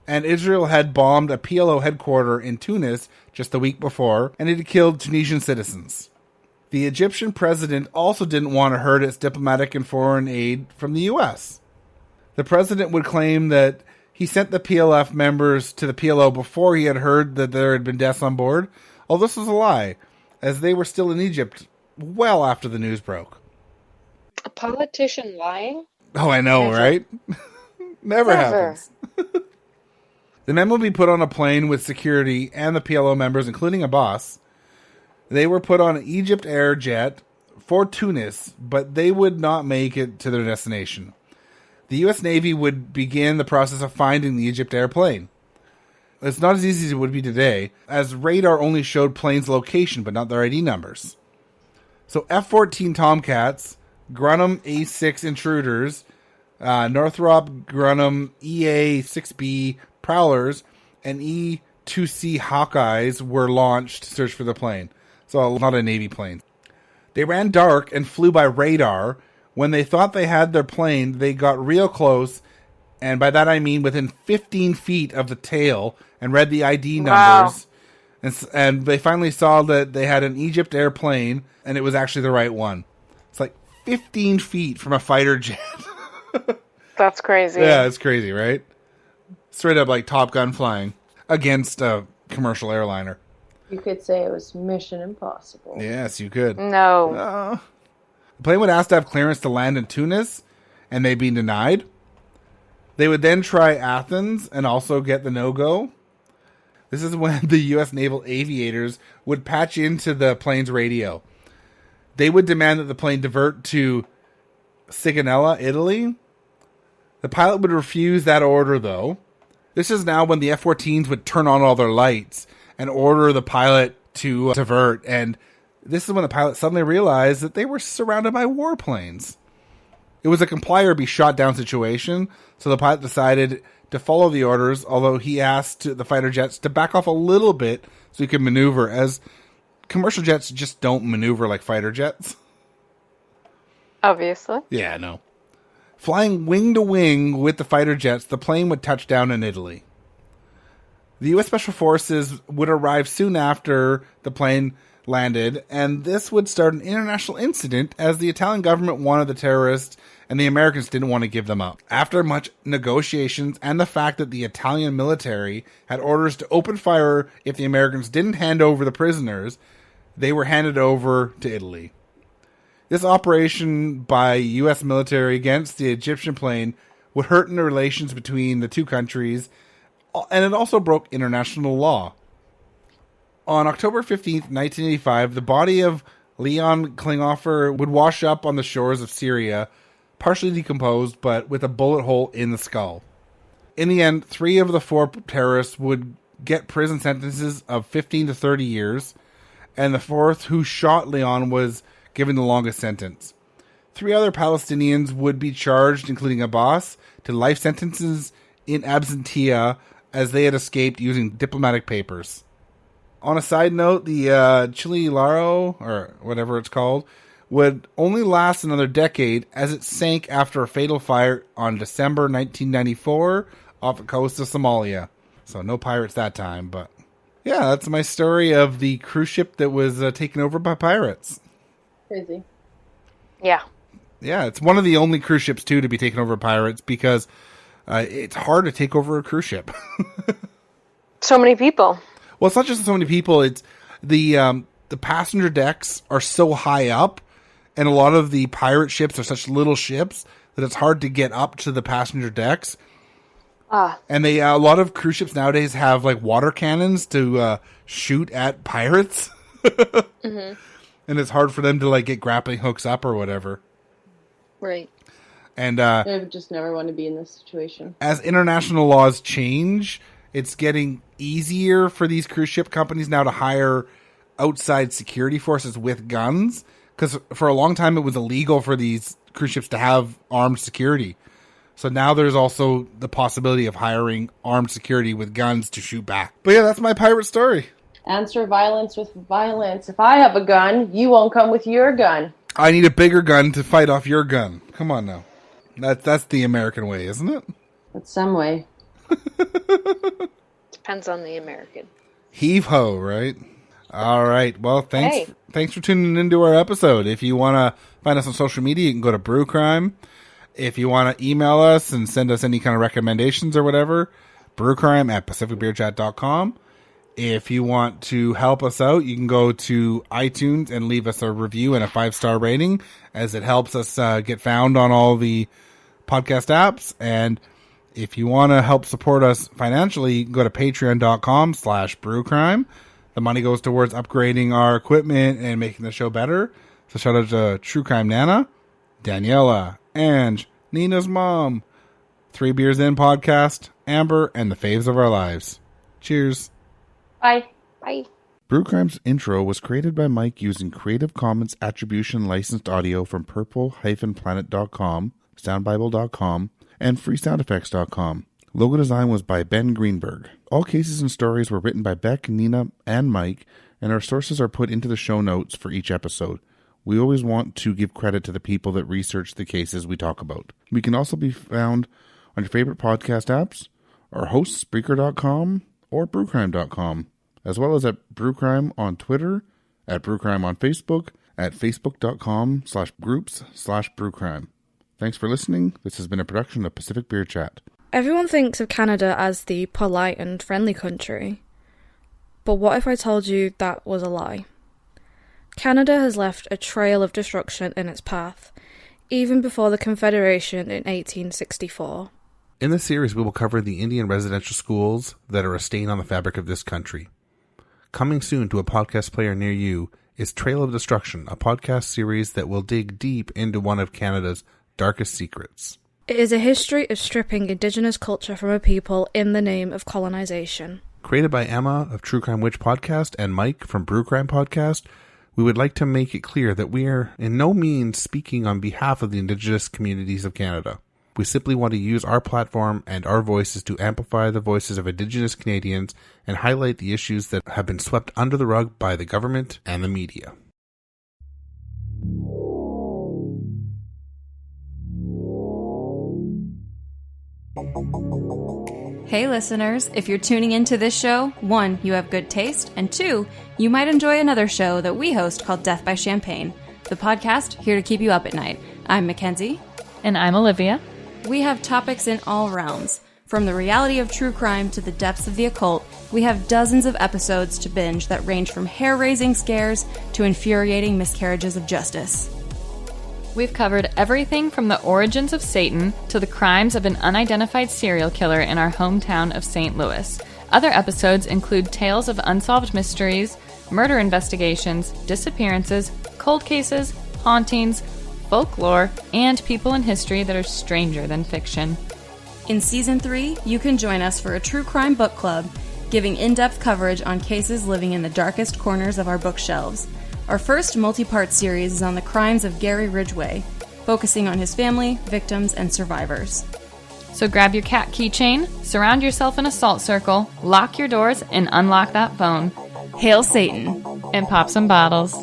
[SPEAKER 2] and Israel had bombed a PLO headquarters in Tunis just the week before, and it had killed Tunisian citizens. The Egyptian president also didn't want to hurt its diplomatic and foreign aid from the U.S. The president would claim that he sent the PLF members to the PLO before he had heard that there had been deaths on board, although this was a lie, as they were still in Egypt well after the news broke.
[SPEAKER 3] A politician lying?
[SPEAKER 2] Oh, I know,
[SPEAKER 3] Never.
[SPEAKER 2] right? Never happens. The men would be put on a plane with security and the PLO members, including a boss. They were put on an Egypt Air jet for Tunis, but they would not make it to their destination. The U.S. Navy would begin the process of finding the Egypt Air plane. It's not as easy as it would be today, as radar only showed planes' location, but not their ID numbers. So F-14 Tomcats, Grunham A-6 Intruders, Northrop Grumman EA-6B Prowlers, and E-2C Hawkeyes were launched to search for the plane. So not a Navy plane. They ran dark and flew by radar. When they thought they had their plane, they got real close, and by that I mean within 15 feet of the tail, and read the ID numbers. Wow. And they finally saw that they had an Egypt Air plane, and it was actually the right one. It's like 15 feet from a fighter jet.
[SPEAKER 3] That's crazy.
[SPEAKER 2] Yeah, it's crazy, right? Straight up like Top Gun flying against a commercial airliner.
[SPEAKER 4] You could say it was Mission Impossible.
[SPEAKER 2] Yes, you could.
[SPEAKER 3] No.
[SPEAKER 2] The plane would ask to have clearance to land in Tunis, and they'd be denied. They would then try Athens and also get the no-go. This is when the U.S. naval aviators would patch into the plane's radio. They would demand that the plane divert to Sigonella, Italy. The pilot would refuse that order, though. This is now when the F-14s would turn on all their lights and order the pilot to divert. And this is when the pilot suddenly realized that they were surrounded by warplanes. It was a comply or be shot down situation, so the pilot decided to follow the orders, although he asked the fighter jets to back off a little bit so he could maneuver, as commercial jets just don't maneuver like fighter jets.
[SPEAKER 3] Obviously.
[SPEAKER 2] Yeah, no. Flying wing to wing with the fighter jets, the plane would touch down in Italy. The U.S. Special Forces would arrive soon after the plane landed, and this would start an international incident as the Italian government wanted the terrorists and the Americans didn't want to give them up. After much negotiations and the fact that the Italian military had orders to open fire if the Americans didn't hand over the prisoners, they were handed over to Italy. This operation by U.S. military against the Egyptian plane would hurt in the relations between the two countries, and it also broke international law. On October 15th, 1985, the body of Leon Klinghoffer would wash up on the shores of Syria, partially decomposed, but with a bullet hole in the skull. In the end, 3 of the 4 terrorists would get prison sentences of 15 to 30 years, and the 4th, who shot Leon, was given the longest sentence. 3 other Palestinians would be charged, including Abbas, to life sentences in absentia, as they had escaped using diplomatic papers. On a side note, the Achille Lauro, or whatever it's called, would only last another decade as it sank after a fatal fire on December 1994 off the coast of Somalia. So no pirates that time, but yeah, that's my story of the cruise ship that was taken over by pirates.
[SPEAKER 4] Crazy.
[SPEAKER 3] Yeah.
[SPEAKER 2] Yeah, it's one of the only cruise ships, too, to be taken over by pirates because it's hard to take over a cruise ship.
[SPEAKER 3] So many people.
[SPEAKER 2] Well, it's not just so many people. It's the passenger decks are so high up, and a lot of the pirate ships are such little ships that it's hard to get up to the passenger decks. And a lot of cruise ships nowadays have like water cannons to shoot at pirates,
[SPEAKER 3] Mm-hmm.
[SPEAKER 2] and it's hard for them to like get grappling hooks up or whatever.
[SPEAKER 3] Right.
[SPEAKER 2] And
[SPEAKER 4] I would just never want to be in this situation.
[SPEAKER 2] As international laws change, it's getting easier for these cruise ship companies now to hire outside security forces with guns. Because for a long time, it was illegal for these cruise ships to have armed security. So now there's also the possibility of hiring armed security with guns to shoot back. But yeah, that's my pirate story.
[SPEAKER 4] Answer violence with violence. If I have a gun, you won't come with your gun.
[SPEAKER 2] I need a bigger gun to fight off your gun. Come on now. That's the American way, isn't it?
[SPEAKER 4] That's some way.
[SPEAKER 3] Depends on the American.
[SPEAKER 2] Heave ho, right? All right. Well, thanks for tuning into our episode. If you want to find us on social media, you can go to Brew Crime. If you want to email us and send us any kind of recommendations or whatever, brewcrime@pacificbeerchat.com. If you want to help us out, you can go to iTunes and leave us a review and a 5-star rating, as it helps us get found on all the podcast apps. And If you want to help support us financially, go to patreon.com/brewcrime. The money goes towards upgrading our equipment and making the show better. So shout out to True Crime Nana, Daniela, Ange, Nina's mom, 3 Beers In podcast, Amber, and the faves of our lives. Cheers.
[SPEAKER 4] Bye.
[SPEAKER 3] Bye.
[SPEAKER 2] Brew Crime's intro was created by Mike using Creative Commons Attribution licensed audio from purple-planet.com, soundbible.com, and freesoundeffects.com. Logo design was by Ben Greenberg. All cases and stories were written by Beck, Nina, and Mike, and our sources are put into the show notes for each episode. We always want to give credit to the people that research the cases we talk about. We can also be found on your favorite podcast apps, our hosts, Spreaker.com or BrewCrime.com, as well as at Brew Crime on Twitter, at Brew Crime on Facebook, at Facebook.com/groups/BrewCrime. Thanks for listening. This has been a production of Pacific Beer Chat.
[SPEAKER 1] Everyone thinks of Canada as the polite and friendly country. But what if I told you that was a lie? Canada has left a trail of destruction in its path, even before the Confederation in 1864.
[SPEAKER 2] In this series, we will cover the Indian residential schools that are a stain on the fabric of this country. Coming soon to a podcast player near you is Trail of Destruction, a podcast series that will dig deep into one of Canada's darkest secrets.
[SPEAKER 1] It is a history of stripping Indigenous culture from a people in the name of colonization.
[SPEAKER 2] Created by Emma of True Crime Witch Podcast and Mike from Brew Crime Podcast, we would like to make it clear that we are in no means speaking on behalf of the Indigenous communities of Canada. We simply want to use our platform and our voices to amplify the voices of Indigenous Canadians and highlight the issues that have been swept under the rug by the government and the media.
[SPEAKER 5] Hey listeners, if you're tuning into this show, 1, you have good taste, and 2, you might enjoy another show that we host called Death by Champagne, the podcast here to keep you up at night. I'm Mackenzie.
[SPEAKER 6] And I'm Olivia.
[SPEAKER 5] We have topics in all realms. From the reality of true crime to the depths of the occult, we have dozens of episodes to binge that range from hair-raising scares to infuriating miscarriages of justice.
[SPEAKER 6] We've covered everything from the origins of Satan to the crimes of an unidentified serial killer in our hometown of St. Louis. Other episodes include tales of unsolved mysteries, murder investigations, disappearances, cold cases, hauntings, folklore, and people in history that are stranger than fiction.
[SPEAKER 5] In Season 3, you can join us for a true crime book club, giving in-depth coverage on cases living in the darkest corners of our bookshelves. Our first multi-part series is on the crimes of Gary Ridgway, focusing on his family, victims, and survivors.
[SPEAKER 6] So grab your cat keychain, surround yourself in a salt circle, lock your doors, and unlock that phone.
[SPEAKER 5] Hail Satan!
[SPEAKER 6] And pop some bottles.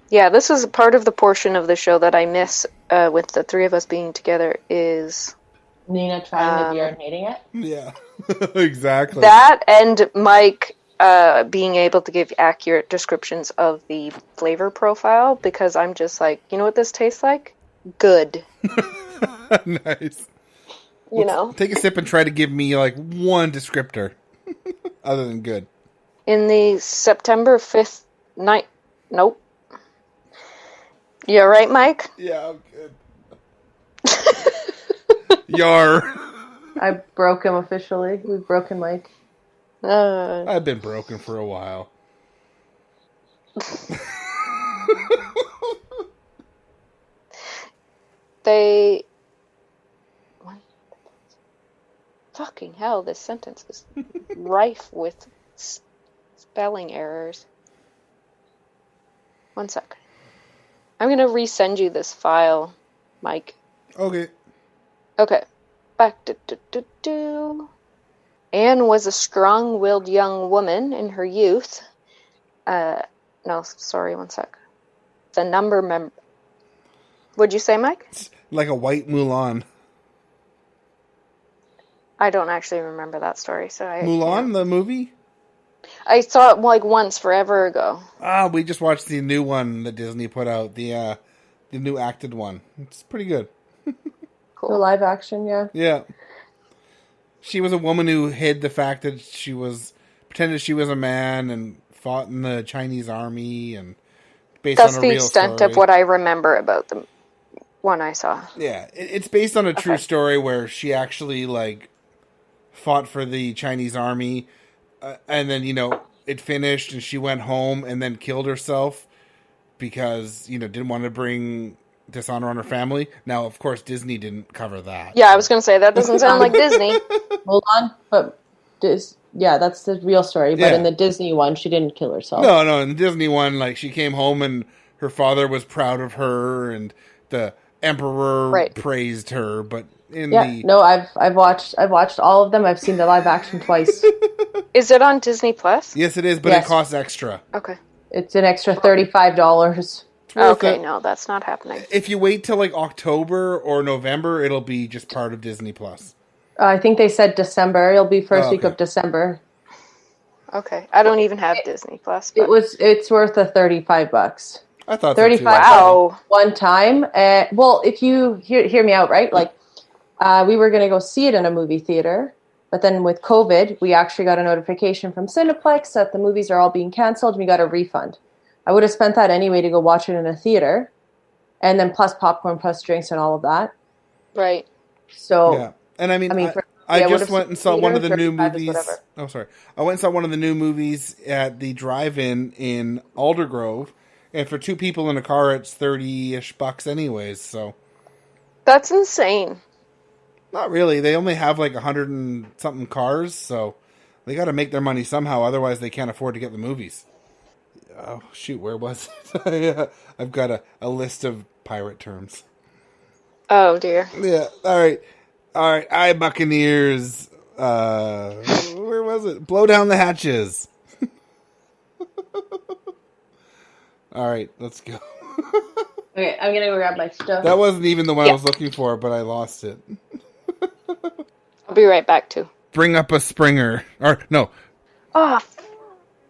[SPEAKER 3] Yeah, this is part of the portion of the show that I miss with the three of us being together is...
[SPEAKER 4] Nina trying the beer and hating it?
[SPEAKER 2] Yeah, exactly.
[SPEAKER 3] That and Mike being able to give accurate descriptions of the flavor profile, because I'm just like, you know what this tastes like? Good.
[SPEAKER 2] Nice.
[SPEAKER 3] You know?
[SPEAKER 2] Take a sip and try to give me like one descriptor other than good.
[SPEAKER 3] In the September 5th night... Nope. You all right, Mike?
[SPEAKER 2] Yeah, I'm good. Yar.
[SPEAKER 4] I broke him officially. We've broken Mike.
[SPEAKER 2] I've been broken for a while.
[SPEAKER 3] What? Fucking hell, this sentence is rife with spelling errors. 1 sec. I'm going to resend you this file, Mike.
[SPEAKER 2] Okay.
[SPEAKER 3] Okay. Back to Anne was a strong-willed young woman in her youth. No, sorry, 1 sec. The number What'd you say, Mike?
[SPEAKER 2] Like a white Mulan.
[SPEAKER 3] I don't actually remember that story, so
[SPEAKER 2] Mulan, the movie?
[SPEAKER 3] I saw it like once forever ago.
[SPEAKER 2] We just watched the new one that Disney put out, the new acted one. It's pretty good.
[SPEAKER 4] Cool. The live action, yeah.
[SPEAKER 2] Yeah. She was a woman who hid the fact that pretended she was a man and fought in the Chinese army and based on a real story.
[SPEAKER 3] That's the extent of what I remember about the one I saw.
[SPEAKER 2] Yeah, it's based on a true story where she actually, like, fought for the Chinese army, and then, it finished, and she went home and then killed herself because, didn't want to bring dishonor on her family. Now, of course, Disney didn't cover that.
[SPEAKER 3] Yeah, I was going to say, that doesn't sound like Disney.
[SPEAKER 4] Hold on, but that's the real story. But in the Disney one, she didn't kill herself.
[SPEAKER 2] No, in the Disney one, like, she came home and her father was proud of her, and the emperor praised her. But
[SPEAKER 4] I've watched all of them. I've seen the live action twice.
[SPEAKER 3] Is it on Disney Plus?
[SPEAKER 2] Yes, it is, but it costs extra.
[SPEAKER 3] Okay.
[SPEAKER 4] It's an extra $35.
[SPEAKER 3] Okay, no, that's not happening.
[SPEAKER 2] If you wait till like October or November, it'll be just part of Disney Plus.
[SPEAKER 4] I think they said December. It'll be first week of December.
[SPEAKER 3] Okay, I don't even have Disney Plus. But...
[SPEAKER 4] It's worth the $35.
[SPEAKER 2] I thought
[SPEAKER 4] $35
[SPEAKER 3] wow.
[SPEAKER 4] one time. Well, if you hear me out, right? Like, we were going to go see it in a movie theater, but then with COVID, we actually got a notification from Cineplex that the movies are all being canceled, and we got a refund. I would have spent that anyway to go watch it in a theater, and then plus popcorn, plus drinks, and all of that.
[SPEAKER 3] Right.
[SPEAKER 4] So,
[SPEAKER 2] yeah, and I just went and saw one of the new movies. Oh, sorry, I went and saw one of the new movies at the drive-in in Aldergrove, and for two people in a car, it's $30-ish anyways. So
[SPEAKER 3] that's insane.
[SPEAKER 2] Not really. They only have like 100 and something cars, so they got to make their money somehow. Otherwise, they can't afford to get the movies. Oh, shoot, where was it? I've got a list of pirate terms.
[SPEAKER 3] Oh, dear.
[SPEAKER 2] Yeah, all right. Aye, Buccaneers. Where was it? Blow down the hatches. All right, let's go.
[SPEAKER 4] Okay, I'm going to go grab my stuff.
[SPEAKER 2] That wasn't even the one I was looking for, but I lost it.
[SPEAKER 3] I'll be right back, too.
[SPEAKER 2] Bring up a Springer. Or, no.
[SPEAKER 3] Oh,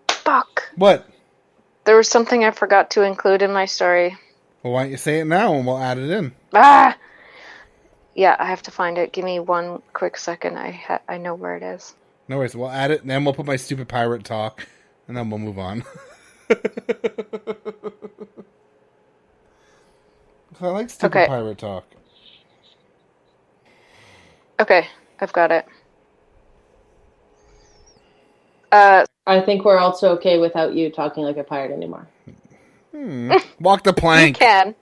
[SPEAKER 3] fuck.
[SPEAKER 2] What?
[SPEAKER 3] There was something I forgot to include in my story.
[SPEAKER 2] Well, why don't you say it now and we'll add it in?
[SPEAKER 3] Ah! Yeah, I have to find it. Give me one quick second. I know where it is.
[SPEAKER 2] No worries. We'll add it, and then we'll put my stupid pirate talk, and then we'll move on. I like stupid pirate talk.
[SPEAKER 3] Okay, I've got it.
[SPEAKER 4] I think we're also okay without you talking like a pirate anymore.
[SPEAKER 2] Walk the plank.
[SPEAKER 3] You can.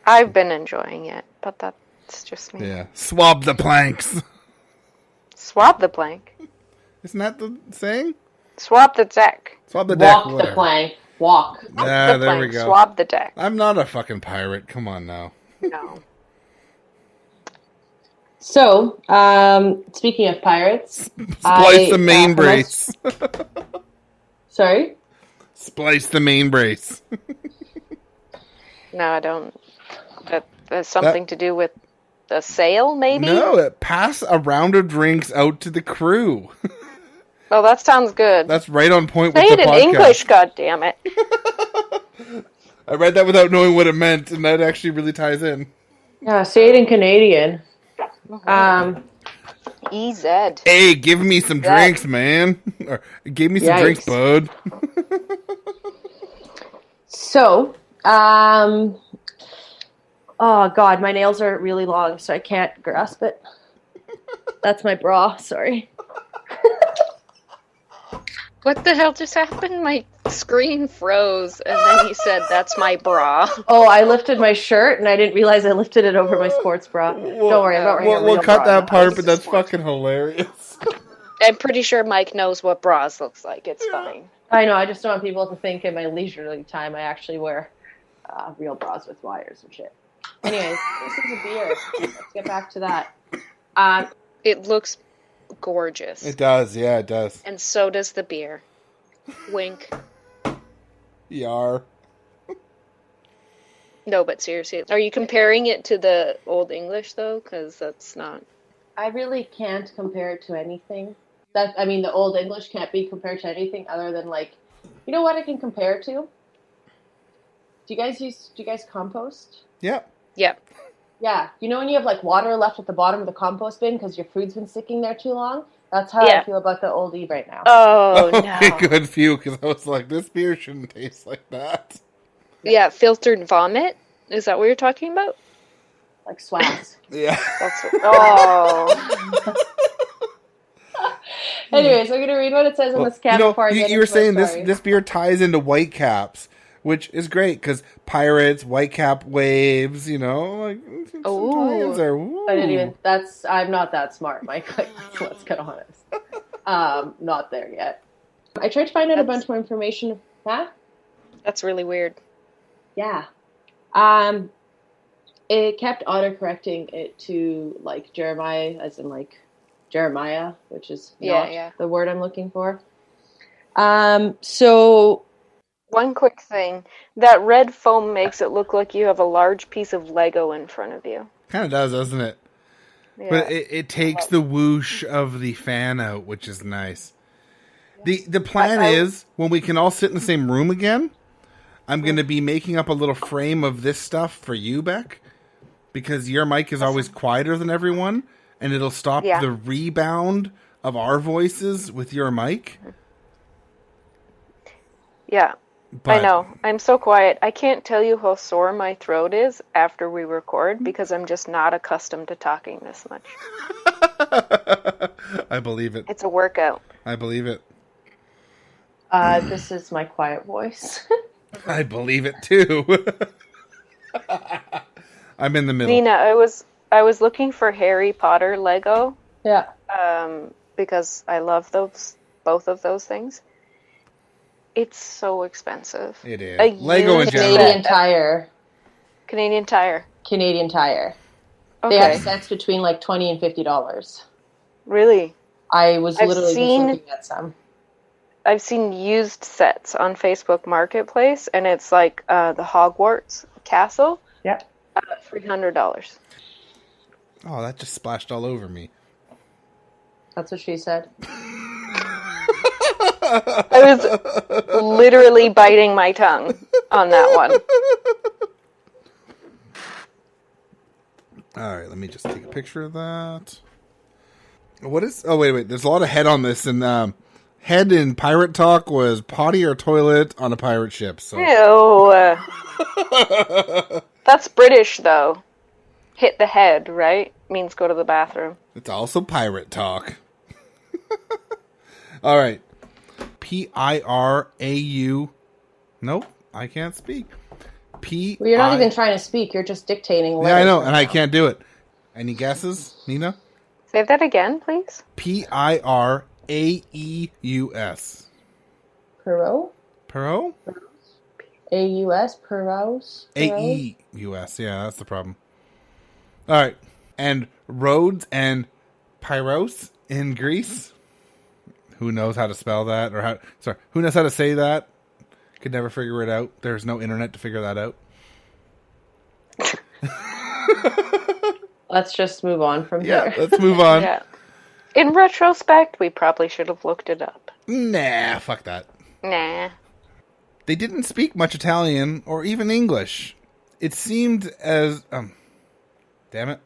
[SPEAKER 3] I've been enjoying it, but that's just me.
[SPEAKER 2] Yeah. Swab the planks.
[SPEAKER 3] Swab the plank?
[SPEAKER 2] Isn't that the saying?
[SPEAKER 3] Swab the deck.
[SPEAKER 2] Swab the deck.
[SPEAKER 4] Walk the plank. Walk.
[SPEAKER 2] Yeah, there we go.
[SPEAKER 3] Swab the deck.
[SPEAKER 2] I'm not a fucking pirate. Come on now.
[SPEAKER 3] No.
[SPEAKER 4] So, speaking of pirates,
[SPEAKER 2] splice the main brace.
[SPEAKER 4] Sorry?
[SPEAKER 2] Splice the main brace.
[SPEAKER 3] No, I don't. That has something to do with a sail, maybe?
[SPEAKER 2] No, pass a round of drinks out to the crew.
[SPEAKER 3] Oh, that sounds good.
[SPEAKER 2] That's right on point
[SPEAKER 3] Say
[SPEAKER 2] with the podcast.
[SPEAKER 3] Say it in English, goddammit.
[SPEAKER 2] I read that without knowing what it meant, and that actually really ties in.
[SPEAKER 4] Yeah, say it in Canadian.
[SPEAKER 3] EZ.
[SPEAKER 2] Hey, give me some drinks, man. Or, give me some drinks, bud.
[SPEAKER 4] So, oh god, my nails are really long, so I can't grasp it. That's my bra, sorry.
[SPEAKER 3] What the hell just happened? My screen froze, and then you said, "That's my bra."
[SPEAKER 4] Oh, I lifted my shirt, and I didn't realize I lifted it over my sports bra. Don't worry, I'm not wearing a real
[SPEAKER 2] We'll cut
[SPEAKER 4] bra
[SPEAKER 2] that part, but that's fucking hilarious.
[SPEAKER 3] I'm pretty sure Mike knows what bras looks like. It's fine.
[SPEAKER 4] I know, I just don't want people to think in my leisurely time I actually wear real bras with wires and shit. Anyways, this is a beer. Let's get back to that.
[SPEAKER 3] It looks gorgeous.
[SPEAKER 2] It does, yeah, it does.
[SPEAKER 3] And so does the beer. Wink.
[SPEAKER 2] Yar.
[SPEAKER 3] No, but seriously, are you comparing it to the Old English, though? Because that's not...
[SPEAKER 4] I really can't compare it to anything. The Old English can't be compared to anything other than, like... You know what I can compare it to? Do you guys compost?
[SPEAKER 2] Yep.
[SPEAKER 4] Yeah. You know when you have, like, water left at the bottom of the compost bin because your food's been sticking there too long? That's how I feel about the oldie right now.
[SPEAKER 3] Oh, no.
[SPEAKER 2] Okay, good few, because I was like, this beer shouldn't taste like that.
[SPEAKER 3] Yeah, filtered vomit? Is that what you're talking about?
[SPEAKER 4] Like swass.
[SPEAKER 2] Yeah.
[SPEAKER 3] Oh.
[SPEAKER 4] Anyways, I'm going to read what it says on this can before I get into
[SPEAKER 2] you were saying
[SPEAKER 4] my story.
[SPEAKER 2] this beer ties into Whitecaps, which is great, because pirates, Whitecap waves, you know, like,
[SPEAKER 4] I'm not that smart, Mike. Like, let's get honest. Not there yet. I tried to find out a bunch more information. Huh?
[SPEAKER 3] That's really weird.
[SPEAKER 4] Yeah. It kept autocorrecting it to, like, Jeremiah, as in, like, Jeremiah, which is not the word I'm looking for. So...
[SPEAKER 3] One quick thing. That red foam makes it look like you have a large piece of Lego in front of you.
[SPEAKER 2] Kind of does, doesn't it? Yeah. But it takes the whoosh of the fan out, which is nice. The plan is, when we can all sit in the same room again, I'm going to be making up a little frame of this stuff for you, Beck, because your mic is always quieter than everyone, and it'll stop the rebound of our voices with your mic.
[SPEAKER 3] Yeah, I know. I'm so quiet. I can't tell you how sore my throat is after we record, because I'm just not accustomed to talking this much.
[SPEAKER 2] I believe it.
[SPEAKER 3] It's a workout.
[SPEAKER 2] I believe it.
[SPEAKER 4] This is my quiet voice.
[SPEAKER 2] I believe it too. I'm in the middle.
[SPEAKER 3] Nina, I was looking for Harry Potter Lego.
[SPEAKER 4] Yeah.
[SPEAKER 3] Because I love both of those things. It's so expensive.
[SPEAKER 2] It is. Lego in general.
[SPEAKER 4] Canadian Tire. Okay. They have sets between like $20 and $50.
[SPEAKER 3] Really?
[SPEAKER 4] I was literally just looking at some.
[SPEAKER 3] I've seen used sets on Facebook Marketplace, and it's like the Hogwarts Castle.
[SPEAKER 4] Yep.
[SPEAKER 3] $300.
[SPEAKER 2] Oh, that just splashed all over me.
[SPEAKER 4] That's what she said.
[SPEAKER 3] I was literally biting my tongue on that one.
[SPEAKER 2] All right, let me just take a picture of that. What is... Oh, wait. There's a lot of head on this, and head in pirate talk was potty or toilet on a pirate ship. So.
[SPEAKER 3] Ew. That's British, though. Hit the head, right? Means go to the bathroom.
[SPEAKER 2] It's also pirate talk. All right. Pirau. Nope, I can't speak.
[SPEAKER 4] Well, you're not even trying to speak. You're just dictating letters.
[SPEAKER 2] Yeah, I know, and I can't do it. Any guesses, Nina?
[SPEAKER 3] Say that again, please.
[SPEAKER 2] Piraeus.
[SPEAKER 4] Perot?
[SPEAKER 2] Perot?
[SPEAKER 4] A-U-S? Peros?
[SPEAKER 2] A-E-U-S. Yeah, that's the problem. All right. And Rhodes and Pyros in Greece. Who knows how to spell that? Who knows how to say that? Could never figure it out. There's no internet to figure that out.
[SPEAKER 4] Let's just move on from here.
[SPEAKER 2] Yeah, let's move on.
[SPEAKER 3] Yeah. In retrospect, we probably should have looked it up.
[SPEAKER 2] Nah, fuck that.
[SPEAKER 3] Nah.
[SPEAKER 2] They didn't speak much Italian or even English. It seemed as... damn it.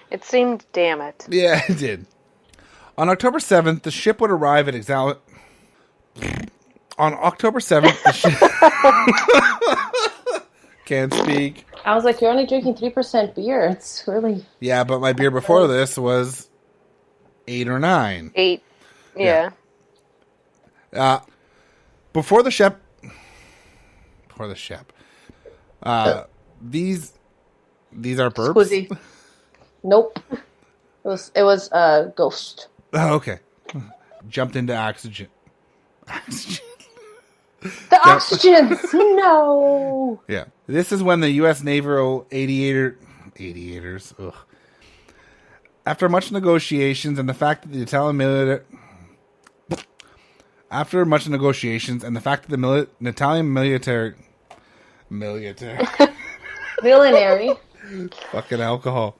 [SPEAKER 3] It seemed damn it.
[SPEAKER 2] Yeah, it did. On October 7th, the ship would arrive at On October 7th, the ship... Can't speak.
[SPEAKER 4] I was like, you're only drinking 3% beer. It's really...
[SPEAKER 2] Yeah, but my beer before this was 8 or 9.
[SPEAKER 3] 8. Yeah.
[SPEAKER 2] Before the ship... These are burps?
[SPEAKER 4] Squizzy. Nope. It was a ghost.
[SPEAKER 2] Oh, okay. Jumped into oxygen.
[SPEAKER 4] The oxygens! No!
[SPEAKER 2] Yeah. This is when the U.S. naval aviators... Ugh. After much negotiations and the fact that the Italian military... Italian military...
[SPEAKER 4] Villainary.
[SPEAKER 2] Fucking alcohol.